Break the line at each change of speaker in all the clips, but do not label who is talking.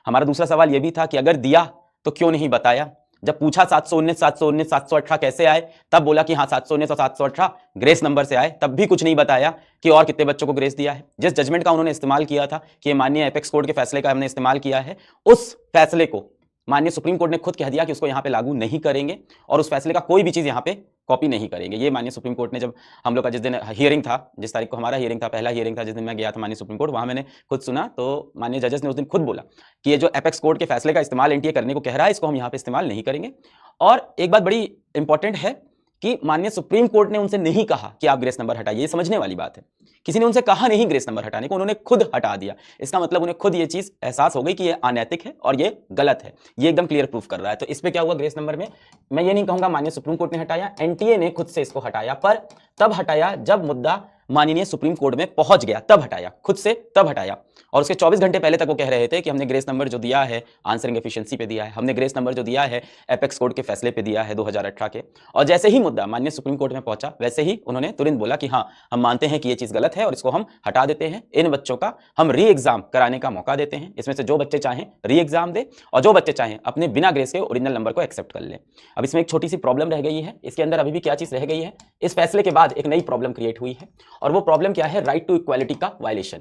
हमारा दूसरा सवाल यह भी था कि अगर दिया तो क्यों नहीं बताया। जब पूछा 719 719 718 कैसे आए, तब बोला कि हाँ 719 और 718 ग्रेस नंबर से आए, तब भी कुछ नहीं बताया कि और कितने बच्चों को ग्रेस दिया है। जिस जजमेंट का उन्होंने इस्तेमाल किया था कि माननीय एपेक्स कोर्ट के फैसले का हमने इस्तेमाल किया है, उस फैसले को माननीय सुप्रीम कोर्ट ने खुद कह दिया कि उसको यहां पे लागू नहीं करेंगे और उस फैसले का कोई भी चीज यहां पे कॉपी नहीं करेंगे। ये माननीय सुप्रीम कोर्ट ने, जब हम लोग का जिस दिन हियरिंग था, जिस तारीख को हमारा हियरिंग था, पहला हियरिंग था, जिस दिन मैं गया था माननीय सुप्रीम कोर्ट, वहां मैंने खुद सुना, तो माननीय जजेस ने उस दिन खुद बोला कि ये जो एपेक्स कोर्ट के फैसले का इस्तेमाल एनटीए करने को कह रहा है, इसको हम यहाँ पे इस्तेमाल नहीं करेंगे। और एक बात बड़ी इंपॉर्टेंट है कि माननीय सुप्रीम कोर्ट ने उनसे नहीं कहा कि आप ग्रेस नंबर हटाइए। ये समझने वाली बात है, किसी ने उनसे कहा नहीं ग्रेस नंबर हटाने को, उन्होंने खुद हटा दिया। इसका मतलब उन्हें खुद ये चीज एहसास हो गई कि ये अनैतिक है और ये गलत है। ये एकदम क्लियर प्रूफ कर रहा है। तो इस पे क्या हुआ ग्रेस नंबर में, मैं ये नहीं कहूंगा माननीय सुप्रीम कोर्ट ने हटाया, एनटीए ने खुद से इसको हटाया, पर तब हटाया जब मुद्दा माननीय सुप्रीम कोर्ट में पहुंच गया, तब हटाया, खुद से तब हटाया। और उसके 24 घंटे पहले तक वो कह रहे थे कि हमने ग्रेस नंबर जो दिया है आंसरिंग एफिशिएंसी पे दिया है, हमने ग्रेस नंबर जो दिया है एपेक्स कोर्ट के फैसले पे दिया है 2018 के। और जैसे ही मुद्दा माननीय सुप्रीम कोर्ट में पहुंचा, वैसे ही उन्होंने तुरंत बोला कि हाँ हम मानते हैं कि ये चीज गलत है और इसको हम हटा देते हैं। इन बच्चों का हम री एग्जाम कराने का मौका देते हैं, इसमें से जो बच्चे चाहें री एग्जाम दे और जो बच्चे चाहें अपने बिना ग्रेस के ओरिजिनल नंबर को एक्सेप्ट कर लें। अब इसमें एक छोटी सी प्रॉब्लम रह गई है, इसके अंदर अभी भी क्या चीज रह गई है, इस फैसले के बाद एक नई प्रॉब्लम क्रिएट हुई है। और वो प्रॉब्लम क्या है, राइट टू इक्वालिटी का वायलेशन।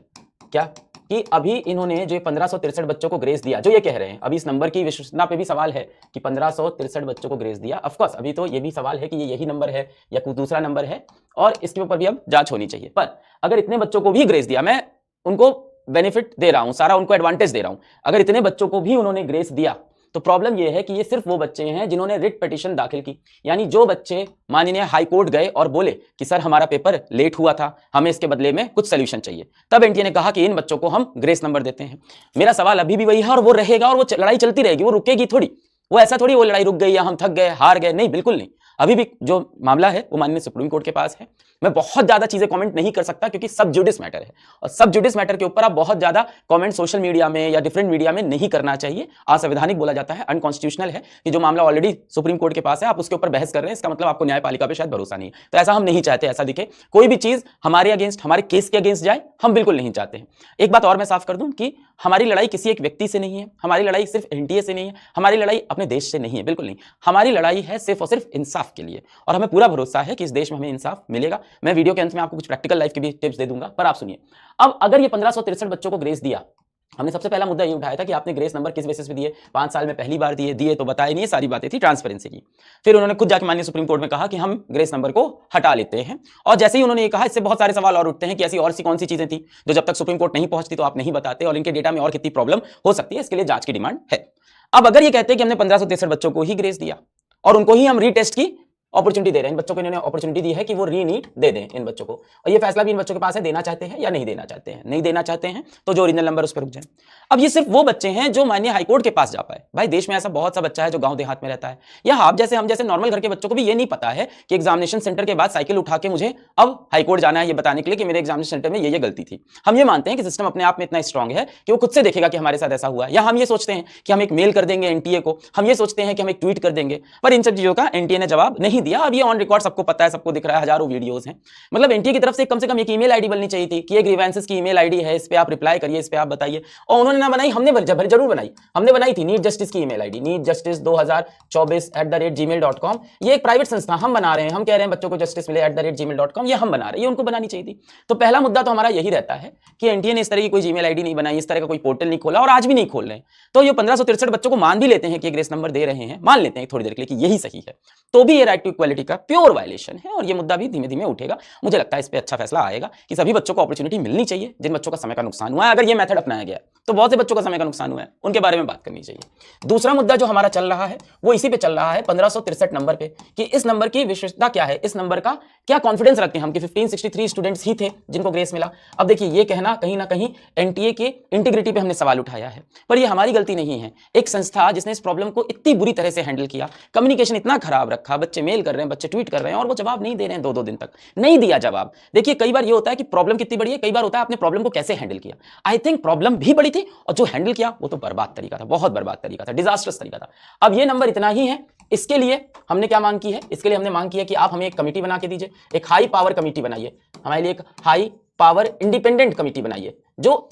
क्या कि अभी इन्होंने जो 1563 बच्चों को ग्रेस दिया, जो ये कह रहे हैं, अभी इस नंबर की विश्वसनीयता पे भी सवाल है कि 1563 बच्चों को ग्रेस दिया। ऑफ कोर्स अभी तो ये भी सवाल है कि ये यही नंबर है या कुछ दूसरा नंबर है, और इसके ऊपर भी अब जांच होनी चाहिए। पर अगर इतने बच्चों को भी ग्रेस दिया, मैं उनको बेनिफिट दे रहा हूं, सारा उनको एडवांटेज दे रहा हूं, अगर इतने बच्चों को भी उन्होंने ग्रेस दिया तो प्रॉब्लम यह है कि ये सिर्फ वो बच्चे हैं जिन्होंने रिट पिटीशन दाखिल की। यानी जो बच्चे माननीय हाई कोर्ट गए और बोले कि सर हमारा पेपर लेट हुआ था, हमें इसके बदले में कुछ सोल्यूशन चाहिए, तब एनटीए ने कहा कि इन बच्चों को हम ग्रेस नंबर देते हैं। मेरा सवाल अभी भी वही है और वो रहेगा और वो लड़ाई चलती रहेगी, वो रुकेगी थोड़ी। वो ऐसा थोड़ी वो लड़ाई रुक गई या हम थक गए, हार गए, नहीं, बिल्कुल नहीं। अभी भी जो मामला है वो माननीय सुप्रीम कोर्ट के पास है। मैं बहुत ज्यादा चीजें कमेंट नहीं कर सकता क्योंकि सब जुडिस मैटर है, और सब जुडिस मैटर के ऊपर आप बहुत ज्यादा कमेंट सोशल मीडिया में या डिफरेंट मीडिया में नहीं करना चाहिए। असंवैधानिक बोला जाता है, अनकॉन्स्टिट्यूशनल है कि जो मामला ऑलरेडी सुप्रीम कोर्ट के पास है आप उसके ऊपर बहस कर रहे हैं, इसका मतलब आपको न्यायपालिका पे शायद भरोसा नहीं है। तो ऐसा हम नहीं चाहते, ऐसा दिखे कोई भी चीज हमारे अगेंस्ट, हमारे केस के अगेंस्ट जाए, हम बिल्कुल नहीं चाहते हैं। एक बात और मैं साफ कर दूं कि हमारी लड़ाई किसी एक व्यक्ति से नहीं है, हमारी लड़ाई सिर्फ एनटीए से नहीं है, हमारी लड़ाई अपने देश से नहीं है, बिल्कुल नहीं। हमारी लड़ाई है सिर्फ और सिर्फ इंसाफ के लिए, और हमें पूरा भरोसा है कि इस देश में हमें इंसाफ मिलेगा। मैं वीडियो के अंत में आपको कुछ प्रैक्टिकल लाइफ के भी टिप्स दे दूंगा, पर आप सुनिए। अब अगर ये 1563 बच्चों को ग्रेस दिया, हमने सबसे पहला मुद्दा ये उठाया था कि आपने ग्रेस नंबर किस बेसिस पे दिए, 5 साल में पहली बार दिए तो बताए नहीं, सारी बातें थी ट्रांसपेरेंसी की। फिर उन्होंने खुद जाके माननीय सुप्रीम कोर्ट में कहा कि हम ग्रेस नंबर को हटा लेते हैं, और जैसे ही उन्होंने ये कहा, इससे बहुत सारे सवाल और उठते हैं कि ऐसी और सी कौन सी चीजें थी जो जब तक सुप्रीम कोर्ट नहीं पहुंचती तो आप नहीं बताते, और इनके डेटा में और कितनी प्रॉब्लम हो सकती है, इसके लिए जांच की डिमांड है। अब अगर ये कहते हैं कि हमने 1563 बच्चों को ही ग्रेस दिया और उनको ही हम रीटेस्ट की अपॉर्चुनिटी दे रहे हैं, इन बच्चों को इन्होंने अपॉर्चुनिटी दी है कि वो रीनीट दे दें इन बच्चों को, और ये फैसला भी इन बच्चों के पास है, देना चाहते हैं या नहीं देना चाहते हैं। नहीं देना चाहते हैं तो जो ओरिजिनल नंबर उस पर रुक जाए। अब ये सिर्फ वो बच्चे हैं जो माननीय हाईकोर्ट के पास जा पाए। भाई देश में ऐसा बहुत सा बच्चा है जो गांव देहात में रहता है, या आप जैसे हम जैसे नॉर्मल घर के बच्चों को भी ये नहीं पता है कि एग्जामिनेशन सेंटर के बाद साइकिल उठा के मुझे अब हाईकोर्ट जाना है, ये बताने के लिए कि मेरे एग्जामिनेशन सेंटर में ये गलती थी। हम ये मानते हैं कि सिस्टम अपने आप में इतना स्ट्रांग है कि वो खुद से देखेगा कि हमारे साथ ऐसा हुआ है, या हम ये सोचते हैं कि हम एक मेल कर देंगे एनटीए को, हम ये सोचते हैं कि हम एक ट्वीट कर देंगे, पर इन सब चीजों का एनटीए ने जवाब नहीं दिया। अब ये ऑन रिकॉर्ड सबको पता है, सबको दिख रहा है, हजारों वीडियोस हैं। मतलब एनटीए की तरफ से कम एक ईमेल आईडी बननी चाहिए थी कि ये ग्रीवेंसेस की ईमेल आईडी है, इस पे आप रिप्लाई करिए, इस पे आप बताइए, और उन्होंने ना बनाई, हमने जरूर बनाई, हमने बनाई थी नीट जस्टिस की ईमेल आईडी, neetjustice2024@gmail.com। ये एक प्राइवेट संस्था, हम बना रहे हैं, हम कह रहे हैं बच्चों को जस्टिस मिले @gmail.com, ये हम बना रहे हैं, ये उनको बनानी चाहिए थी। तो पहला मुद्दा तो हमारा यही रहता है कि एनटीए ने इस तरह की कोई जीमेल आईडी नहीं बनाई, इस तरह का कोई पोर्टल नहीं खोला, और आज भी नहीं खोल रहे हैं। तो ये 1563 बच्चों को मान भी लेते हैं कि ग्रेस नंबर दे रहे हैं, मान लेते हैं थोड़ी देर के लिए कि यही सही है, तो भी ये राइट टू इक्वालिटी का प्योर वायलेशन है, और ये मुद्दा भी धीमे धीमे उठेगा। मुझे लगता है इस पे अच्छा फैसला आएगा कि सभी बच्चों को अपॉर्चुनिटी मिलनी चाहिए जिन बच्चों का समय का नुकसान हुआ है। अगर ये मेथड अपनाया गया तो बहुत से बच्चों का समय का नुकसान हुआ है, उनके बारे में बात करनी चाहिए। दूसरा मुद्दा जो हमारा चल रहा है वो इसी पे चल रहा है 1563 नंबर पे, कि इस नंबर की विशेषता क्या है, इस नंबर का क्या कॉन्फिडेंस रखते हैं हम कि 1563 स्टूडेंट्स ही थे जिनको ग्रेस मिला। अब देखिए ये कहना कहीं ना कहीं एनटीए के इंटीग्रिटी पे हमने सवाल उठाया है, पर ये हमारी गलती नहीं है। एक संस्था जिसने इस प्रॉब्लम को इतनी बुरी तरह से हैंडल किया, कम्युनिकेशन इतना खराब रखा, बच्चे मेल कर रहे हैं, बच्चे ट्वीट कर रहे हैं, और वो जवाब नहीं दे रहे हैं, 2-2 दिन तक नहीं दिया जवाब। देखिए कई बार ये होता है कि प्रॉब्लम कितनी बड़ी है, कई बार होता है आपने प्रॉब्लम को कैसे हैंडल किया। आई थिंक प्रॉब्लम भी बड़ी थी और जो हैंडल किया वो तो बर्बाद तरीका था, बहुत बर्बाद तरीका था, डिजास्टर्स तरीका था। अब ये नंबर इतना ही है, इसके लिए हमने क्या मांग की है, इसके लिए हमने मांग की है कि आप हमें एक कमेटी बना के दीजिए, एक हाई पावर कमेटी बनाइए, हमारे लिए एक हाई पावर इंडिपेंडेंट कमेटी बनाइए जो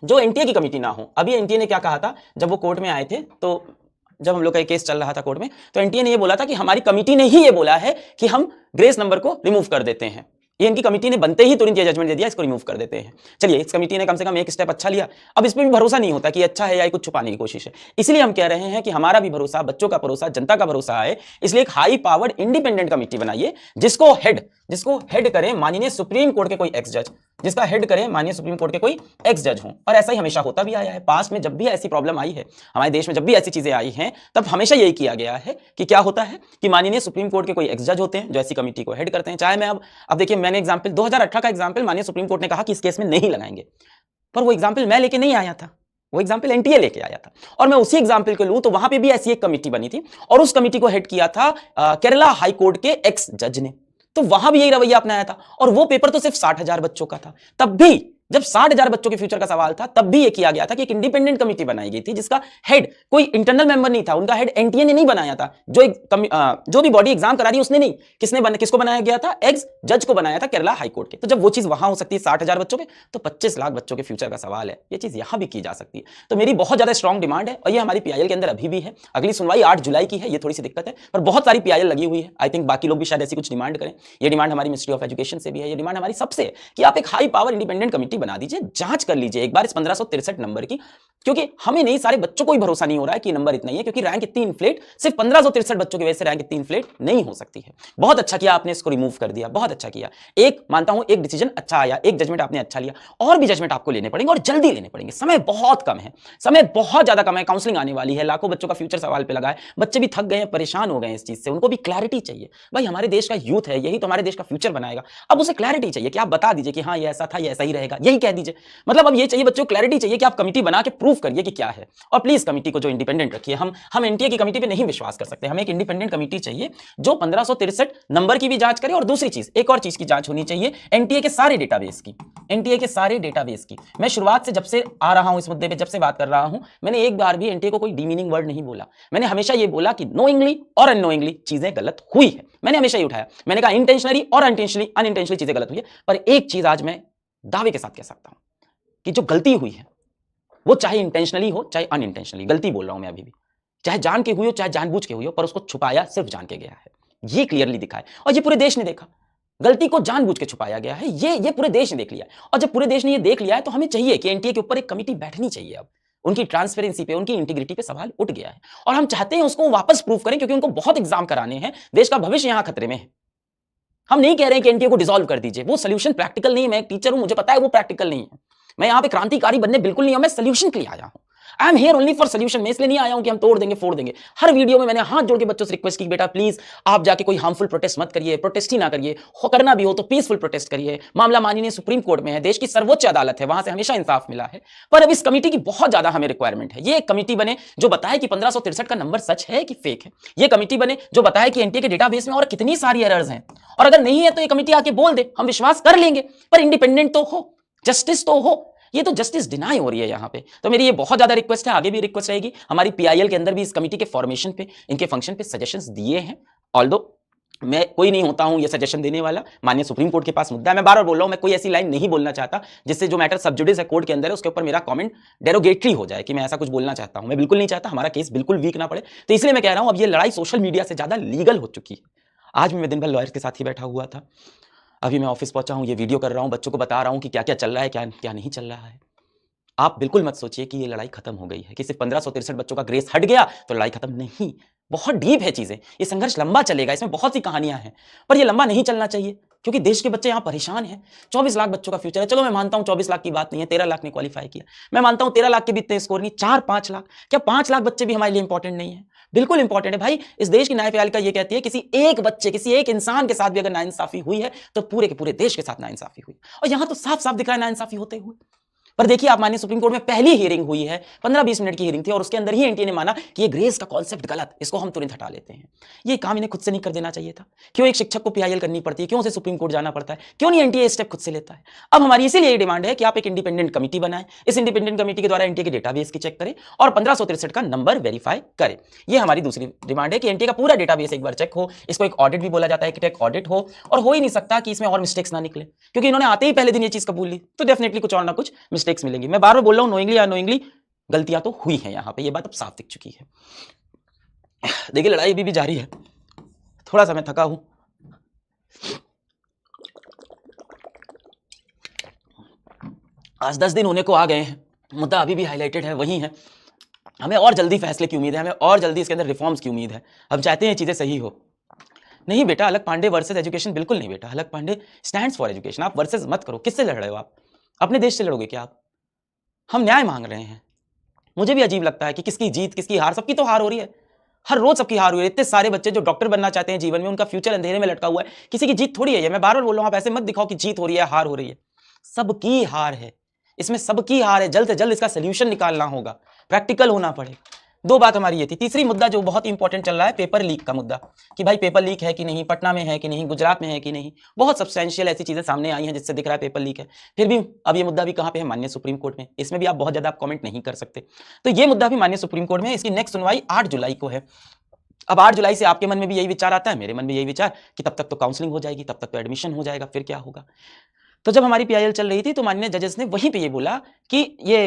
जो एनटीए की कमिटी ना हो। अभी एनटीए ने क्या कहा था जब वो कोर्ट में आए थे, तो जब हम लोग का केस चल रहा था कोर्ट में, तो एनटीए ने ये बोला था कि हमारी कमिटी ने ही ये बोला है कि हम ग्रेस नंबर को रिमूव कर देते हैं। ये इनकी कमिटी ने बनते ही तुरंत ये जजमेंट दे दिया, इसको रिमूव कर देते हैं। चलिए, इस कमिटी ने कम से कम एक स्टेप अच्छा लिया। अब इस पर भी भरोसा नहीं होता कि अच्छा है या कुछ छुपाने की कोशिश है। इसलिए हम कह रहे हैं कि हमारा भी भरोसा, बच्चों का भरोसा, जनता का भरोसा है। इसलिए एक हाई पावर्ड इंडिपेंडेंट कमिटी बनाइए जिसको हेड करे माननीय सुप्रीम कोर्ट के कोई एक्स जज, जिसका हेड करे माननीय सुप्रीम कोर्ट के कोई एक्स जज हो। और ऐसा ही हमेशा होता भी आया है। पास्ट में जब भी ऐसी प्रॉब्लम आई है हमारे देश में, जब भी ऐसी चीजें आई हैं, तब हमेशा यही किया गया है कि क्या होता है कि माननीय सुप्रीम कोर्ट के कोई एक्स जज होते हैं जो ऐसी कमिटी को हेड करते हैं। चाहे मैं अब देखिए, मैंने एग्जांपल 2018 का एग्जांपल माननीय सुप्रीम कोर्ट ने कहा कि इस केस में नहीं लगाएंगे, पर वो एग्जांपल मैं लेके नहीं आया था, वो एग्जांपल एनटीए लेके आया था। और मैं उसी एग्जांपल को लूं तो वहां पे भी ऐसी एक कमिटी बनी थी और उस कमिटी को हेड किया था केरला हाई कोर्ट के एक्स जज ने। तो वहां भी यही रवैया अपनाया था और वो पेपर तो सिर्फ 60,000 बच्चों का था। तब भी जब 60,000 बच्चों के फ्यूचर का सवाल था, तब भी ये किया गया था कि एक इंडिपेंडेंट कमिटी बनाई गई थी जिसका हेड कोई इंटरनल मेंबर नहीं था, उनका हेड एनटीए ने नहीं बनाया था। जो भी बॉडी एग्जाम करा रही उसने नहीं, किसको बनाया गया था? एक्स जज को बनाया था केरला हाई कोर्ट के। तो जब वो चीज वहां हो सकती है 60,000 बच्चों के, तो 25 लाख बच्चों के फ्यूचर का सवाल है, ये चीज यहां भी की जा सकती है। तो मेरी बहुत ज्यादा स्ट्रॉन्ग डिमांड है और ये हमारी पीआईएल के अंदर अभी भी है। अगली सुनवाई 8 जुलाई की है, ये थोड़ी सी दिक्कत है, पर बहुत सारी पीआईएल लगी हुई है। आई थिंक बाकी लोग भी शायद ऐसी कुछ डिमांड करें। ये डिमांड हमारी मिनिस्ट्री ऑफ एजुकेशन से भी है, ये डिमांड हमारी सबसे है कि आप एक हाई पावर इंडिपेंडेंट कमिटी बना दीजिए, जांच कर लीजिए एक बार इस 1563 नंबर की, क्योंकि हमें नहीं, सारे बच्चों को ही भरोसा नहीं हो रहा है कि नंबर इतना ही है, क्योंकि रैंक इतनी इन्फ्लेट, सिर्फ 1563 बच्चों की वजह से रैंक इतनी इन्फ्लेट नहीं हो सकती है। बहुत अच्छा किया आपने इसको रिमूव कर दिया, बहुत अच्छा किया। एक मानता हूं, एक डिसीजन अच्छा आया, एक जजमेंट आपने अच्छा लिया, और भी जजमेंट आपको लेने पड़ेंगे और जल्दी लेने पड़ेंगे। समय बहुत कम है, समय बहुत ज्यादा कम है। काउंसलिंग आने वाली है, लाखों बच्चों का फ्यूचर सवाल पे लगा है, बच्चे भी थक गए हैं, परेशान हो गए हैं इस चीज से, उनको भी क्लैरिटी चाहिए। भाई हमारे देश का यूथ है, यही तो हमारे देश का फ्यूचर बनाएगा। अब उसे क्लैरिटी चाहिए कि आप बता दीजिए कि हाँ ये ऐसा था, ये ऐसा ही रहेगा, यही कह दीजिए। मतलब अब ये चाहिए बच्चों को, क्लैरिटी चाहिए कि आप कमिटी बना के प्रूव करिए कि क्या है। और प्लीज कमिटी को जो इंडिपेंडेंट रखिए। हम एनटीए की कमिटी पे नहीं विश्वास कर सकते, हमें एक इंडिपेंडेंट कमिटी चाहिए जो 1563 नंबर की भी जांच करे। और दूसरी चीज, एक और चीज की जांच होनी चाहिए, एनटीए के सारे डेटाबेस की, एनटीए के सारे डेटाबेस की। मैं शुरुआत से जब से आ रहा हूं इस मुद्दे पे, जब से बात कर रहा हूं, मैंने एक बार भी एनटीए को कोई डीमीनिंग वर्ड नहीं बोला। मैंने हमेशा ये बोला कि नोइंगली और अननोइंगली चीजें गलत हुई है। मैंने हमेशा ही उठाया, मैंने कहा इंटेंशनली और अनइंटेंशनली चीजें गलत हुई है। पर एक चीज आज मैं दावे के साथ कह सकता हूं कि जो गलती हुई है वो चाहे इंटेंशनली हो चाहे अनइंटेंशनली, गलती बोल रहा हूं मैं अभी भी, चाहे जान के हुई हो चाहे जानबूझ के हुई हो, पर उसको छुपाया सिर्फ जान के गया है। ये क्लियरली दिखा है और ये पूरे देश ने देखा। गलती को जानबूझ के छुपाया गया है, ये पूरे देश ने देख लिया। और जब पूरे देश ने ये देख लिया है तो हमें चाहिए कि एनटीए के ऊपर एक कमिटी बैठनी चाहिए। अब उनकी ट्रांसपेरेंसी पे, उनकी इंटीग्रिटी पे सवाल उठ गया है और हम चाहते हैं उसको वापस प्रूव करें, क्योंकि उनको बहुत एग्जाम कराने हैं, देश का भविष्य यहां खतरे में है। हम नहीं कह रहे हैं कि एनटीए को डिसॉल्व कर दीजिए, वो सोल्यूशन प्रैक्टिकल नहीं है। मैं एक टीचर हूं, मुझे पता है वो प्रैक्टिकल नहीं है। मैं यहां पे क्रांतिकारी बनने बिल्कुल नहीं हूं, मैं सोल्यूशन के लिए आया हूं। I am here only for solution. मैं इसलिए नहीं आया हूं कि हम तोड़ देंगे फोड़ देंगे। हर वीडियो में मैंने हाथ जोड़ के बच्चों से रिक्वेस्ट की, बेटा प्लीज आप जाके कोई हार्मफुल प्रोटेस्ट मत करिए, प्रोटेस्ट ही ना करिए, करना भी हो तो पीसफुल प्रोटेस्ट करिए। मामला माननीय सुप्रीम कोर्ट में है, देश की सर्वोच्च अदालत है, वहां से हमेशा इंसाफ मिला है। पर अब इस कमिटी की बहुत ज्यादा हमें रिक्वायरमेंट है। ये एक कमिटी बने जो बताए कि 1563 का नंबर सच है कि फेक है। ये कमिटी बने जो बताए कि एनटीए के डेटाबेस में और कितनी सारी एरर्स हैं, और अगर नहीं है तो ये कमिटी आके बोल दे, हम विश्वास कर लेंगे। पर इंडिपेंडेंट तो हो, जस्टिस तो हो। ये तो जस्टिस डिनाई हो रही है यहाँ पे। तो मेरी ये बहुत ज्यादा रिक्वेस्ट है, आगे भी रिक्वेस्ट रहेगी। हमारी पीआईएल के अंदर भी इस कमिटी के फॉर्मेशन पे, इनके फंक्शन पे सजेशंस दिए हैं। ऑल्दो मैं कोई नहीं होता हूं ये सजेशन देने वाला, माननीय सुप्रीम कोर्ट के पास मुद्दा है। मैं बार बार बोल रहा हूं, मैं कोई ऐसी लाइन नहीं बोलना चाहता जिससे जो मैटर सब जुडिस है कोर्ट के अंदर है उसके ऊपर मेरा कमेंट डेरोगेटरी हो जाए कि मैं ऐसा कुछ बोलना चाहता हूं। मैं बिल्कुल नहीं चाहता, हमारा केस बिल्कुल वीक ना पड़े। तो इसलिए मैं कह रहा हूं, अब ये लड़ाई सोशल मीडिया से ज्यादा लीगल हो चुकी है। आज भी मैं दिन भर लॉयर्स के साथ ही बैठा हुआ था, अभी मैं ऑफिस पहुंचा हूं, ये वीडियो कर रहा हूं, बच्चों को बता रहा हूं कि क्या क्या चल रहा है, क्या क्या नहीं चल रहा है। आप बिल्कुल मत सोचिए कि ये लड़ाई खत्म हो गई है, कि सिर्फ 1563 बच्चों का ग्रेस हट गया तो लड़ाई खत्म नहीं। बहुत डीप है चीजें, ये संघर्ष लंबा चलेगा, इसमें बहुत सी कहानियां हैं, पर ये लंबा नहीं चलना चाहिए क्योंकि देश के बच्चे यहाँ परेशान हैं। 24 लाख बच्चों का फ्यूचर है। चलो मैं मानता हूँ 24 लाख की बात नहीं है, 13 लाख ने क्वालिफाई किया। मैं मानता हूँ 13 लाख के भी इतने स्कोर नहीं, 4-5 लाख, क्या 5 लाख बच्चे भी हमारे लिए इंपॉर्टेंट नहीं है? बिल्कुल इंपॉर्टेंट है भाई। इस देश की न्यायपालिका ये कहती है किसी एक बच्चे, किसी एक इंसान के साथ भी अगर नाइंसाफी हुई है तो पूरे के पूरे देश के साथ नाइंसाफी हुई। और यहां तो साफ साफ दिख रहा है नाइंसाफी होते हुए। पर देखिए, आप माननीय सुप्रीम कोर्ट में पहली हियरिंग हुई है, 15-20 मिनट की हियरिंग थी और उसके अंदर ही एनटीए ने माना कि ये ग्रेस का कॉन्सेप्ट गलत, इसको हम तुरंत हटा लेते हैं। ये काम इन्हें खुद से नहीं कर देना चाहिए था। क्यों एक शिक्षक को पीआईएल करनी पड़ती है, क्यों उसे सुप्रीम कोर्ट जाना पड़ता है, क्यों नहीं एनटीए स्टेप खुद से लेता है? अब हमारी इसीलिए डिमांड है कि आप एक इंडिपेंडेंट कमिटी बनाएं, इस इंडिपेंडेंट कमिटी के द्वारा एनटीए के डेटाबेस की चेक करें और 1563 का नंबर वेरीफाई करें। ये हमारी दूसरी डिमांड है कि एनटीए का पूरा डेटाबेस एक बार चेक हो। इसको एक ऑडिट भी बोला जाता है कि टेक ऑडिट हो, और हो ही नहीं सकता कि इसमें और मिस्टेक्स ना निकले, क्योंकि इन्होंने आते ही पहले दिन ये चीज कबूल ली, तो डेफिनेटली कुछ और ना कुछ मिस्टेक मिस्टेक्स मिलेंगी। मैं बार बार बोल रहा हूं नोइंगली या अनोइंगली गलतियां तो हुई हैं यहां पे, ये बात अब साफ दिख चुकी है। देखिए लड़ाई अभी भी जारी है, थोड़ा सा मैं थका हूं। आज 10 दिन होने को आ गए हैं, मुद्दा अभी भी हाईलाइटेड है, वही है। हमें और जल्दी फैसले की उम्मीद है, हमें और जल्दी इसके अंदर रिफॉर्म्स की उम्मीद है। हम चाहते हैं चीजें सही हो। नहीं बेटा, अलग पांडे वर्सेस एजुकेशन बिल्कुल नहीं बेटा। अलग पांडे स्टैंड्स फॉर एजुकेशन। आप वर्सेस मत करो। किससे लड़ रहे हो आप? अपने देश से लड़ोगे क्या आप? हम न्याय मांग रहे हैं। मुझे भी अजीब लगता है कि किसकी जीत किसकी हार, सबकी तो हार हो रही है, हर रोज सबकी हार हो रही है। इतने सारे बच्चे जो डॉक्टर बनना चाहते हैं जीवन में, उनका फ्यूचर अंधेरे में लटका हुआ है, किसी की जीत थोड़ी है। मैं बार बार बोल रहा हूं, आप ऐसे मत दिखाओ कि जीत हो रही है हार हो रही है, सबकी हार है, इसमें सबकी हार है। जल्द से जल्द इसका सोल्यूशन निकालना होगा, प्रैक्टिकल होना पड़ेगा। दो बात हमारी ये थी। तीसरी मुद्दा जो बहुत इंपॉर्टेंट चल रहा है, पेपर लीक का मुद्दा, कि भाई पेपर लीक है कि नहीं, पटना में है कि नहीं, गुजरात में है कि नहीं। बहुत सब्सटेंशियल ऐसी चीजें सामने आई हैं जिससे दिख रहा है पेपर लीक है। फिर भी अब ये मुद्दा भी कहां पे है? माननीय सुप्रीम कोर्ट में। इसमें भी आप बहुत ज्यादा आप कमेंट नहीं कर सकते। तो ये मुद्दा भी माननीय सुप्रीम कोर्ट में है। इसकी नेक्स्ट सुनवाई 8 जुलाई को है। अब 8 जुलाई से आपके मन में भी यही विचार आता है, मेरे मन में यही विचार कि तब तक तो काउंसलिंग हो जाएगी, तब तक तो एडमिशन हो जाएगा, फिर क्या होगा। तो जब हमारी पीआईएल चल रही थी तो माननीय जजेस ने वहीं पे ये बोला कि ये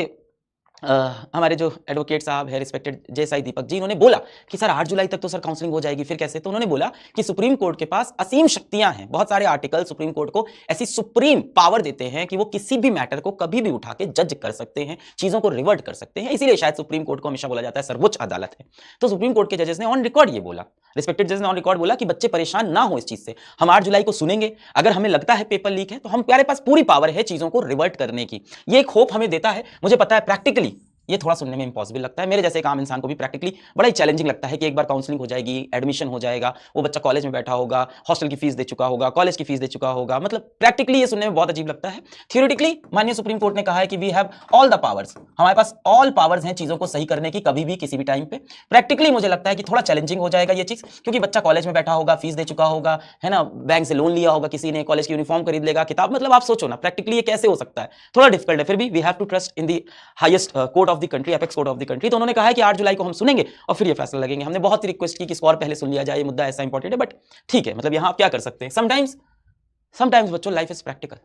हमारे जो एडवोकेट साहब है रिस्पेक्टेड जेएसआई दीपक जी, इन्होंने बोला कि सर 8 जुलाई तक तो सर काउंसलिंग हो जाएगी, फिर कैसे? तो उन्होंने बोला कि सुप्रीम कोर्ट के पास असीम शक्तियां हैं। बहुत सारे आर्टिकल सुप्रीम कोर्ट को ऐसी सुप्रीम पावर देते हैं कि वो किसी भी मैटर को कभी भी उठा के जज कर सकते हैं, चीजों को रिवर्ट कर सकते हैं। इसीलिए शायद सुप्रीम कोर्ट को हमेशा बोला जाता है सर्वोच्च अदालत है। तो सुप्रीम कोर्ट के जजेस ने ऑन रिकॉर्ड ये बोला, रिस्पेक्टेड जजेस ने ऑन रिकॉर्ड बोला कि बच्चे परेशान ना हो इस चीज से। हम 8 जुलाई को सुनेंगे, अगर हमें लगता है पेपर लीक है तो हमारे पास पूरी पावर है चीजों को रिवर्ट करने की। ये एक होप हमें देता है। मुझे पता है प्रैक्टिकली ये थोड़ा सुनने में इंपॉसिबल लगता है, मेरे जैसे एक आम इंसान को भी प्रैक्टिकली बड़ा ही चैलेंजिंग लगता है कि एक बार काउंसलिंग हो जाएगी, एडमिशन हो जाएगा, वो बच्चा कॉलेज में बैठा होगा, हॉस्टल की फीस दे चुका होगा, कॉलेज की फीस दे चुका होगा। मतलब प्रैक्टिकली ये सुनने में बहुत अजीब लगता है। थियोरेटिकली माननीय सुप्रीम कोर्ट ने कहा है कि we have all the powers, हमारे पास ऑल पावर्स हैं चीजों को सही करने की, कभी भी किसी भी टाइम पे। प्रैक्टिकली मुझे लगता है कि थोड़ा चैलेंजिंग हो जाएगा ये चीज, क्योंकि बच्चा कॉलेज में बैठा होगा, फीस दे चुका होगा, है ना, बैंक से लोन लिया होगा किसी ने, कॉलेज की यूनिफॉर्म खरीद लेगा, किताब, मतलब आप सोचो ना प्रैक्टिकली ये कैसे हो सकता है, थोड़ा डिफिकल्ट है। फिर भी we have to trust in the highest court of the country, apex court of the country. तो उन्होंने कहा है कि 8 जुलाई को हम सुनेंगे और फिर ये फैसला लगेंगे। हमने बहुत ही रिक्वेस्ट की कि इसको और पहले सुन लिया जाए, ये मुद्दा ऐसा इंपॉर्टेंट है, बट ठीक है, मतलब यहां आप क्या कर सकते हैं। समटाइम्स बच्चों life is practical,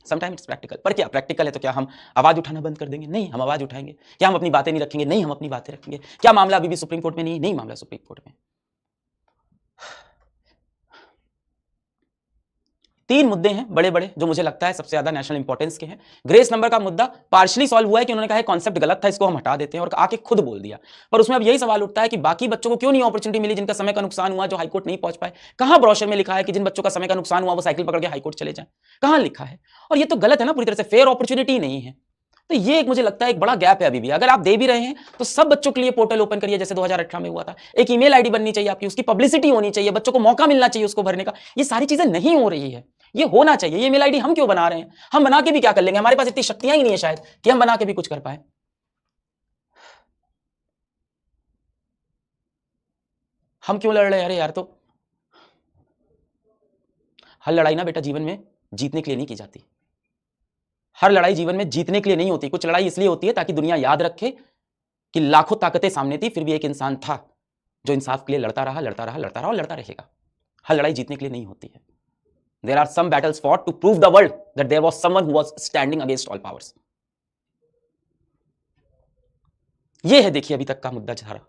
sometimes practical. पर क्या प्रैक्टिकल है तो क्या हम आवाज उठाना बंद कर देंगे? नहीं, हम आवाज उठाएंगे। क्या हम अपनी बातें नहीं रखेंगे? नहीं, हम अपनी बातें रखेंगे। क्या मामला अभी भी सुप्रीम कोर्ट में नहीं? नहीं, मामला सुप्रीम कोर्ट में। 3 मुद्दे हैं बड़े बड़े जो मुझे लगता है सबसे ज्यादा नेशनल इंपॉर्टेंस के हैं। ग्रेस नंबर का मुद्दा पार्शली सॉल्व हुआ है कि उन्होंने कहा कॉन्सेप्ट गलत था, इसको हम हटा देते हैं, और आके खुद बोल दिया। पर उसमें अब यही सवाल उठता है कि बाकी बच्चों को क्यों नहीं अपॉर्चुनिटी मिली जिनका समय का नुकसान हुआ, जो हाईकोर्ट नहीं पहुंच पाए? कहां ब्रोशर में लिखा है कि जिन बच्चों का समय का नुकसान हुआ वो साइकिल पकड़ के हाईकोर्ट चले जाएं? कहां लिखा है? और ये तो गलत है ना, पूरी तरह से फेयर अपॉर्चुनिटी नहीं है। तो ये एक मुझे लगता है एक बड़ा गैप है अभी भी। अगर आप दे भी रहे हैं तो सब बच्चों के लिए पोर्टल ओपन करिए जैसे 2018 में हुआ था। एक ईमेल आईडी बननी चाहिए आपकी, उसकी पब्लिसिटी होनी चाहिए, बच्चों को मौका मिलना चाहिए उसको भरने का। ये सारी चीजें नहीं हो रही है, ये होना चाहिए। ये ईमेल आईडी हम क्यों बना रहे हैं? हम बना के भी क्या कर लेंगे? हमारे पास इतनी शक्तियां ही नहीं है शायद कि हम बना के भी कुछ कर पाए। हम क्यों लड़ रहे हैं? अरे यार, तो हर लड़ाई ना बेटा जीवन में जीतने के लिए नहीं की जाती। हर लड़ाई जीवन में जीतने के लिए नहीं होती। कुछ लड़ाई इसलिए होती है ताकि दुनिया याद रखे कि लाखों ताकतें सामने थी, फिर भी एक इंसान था जो इंसाफ के लिए लड़ता रहा, लड़ता रहा, लड़ता रहा और लड़ता रहेगा। हर लड़ाई जीतने के लिए नहीं होती है। There are some battles fought to prove the world that there was someone who was standing against all powers. ये है देखिए अभी तक का मुद्दा सारा।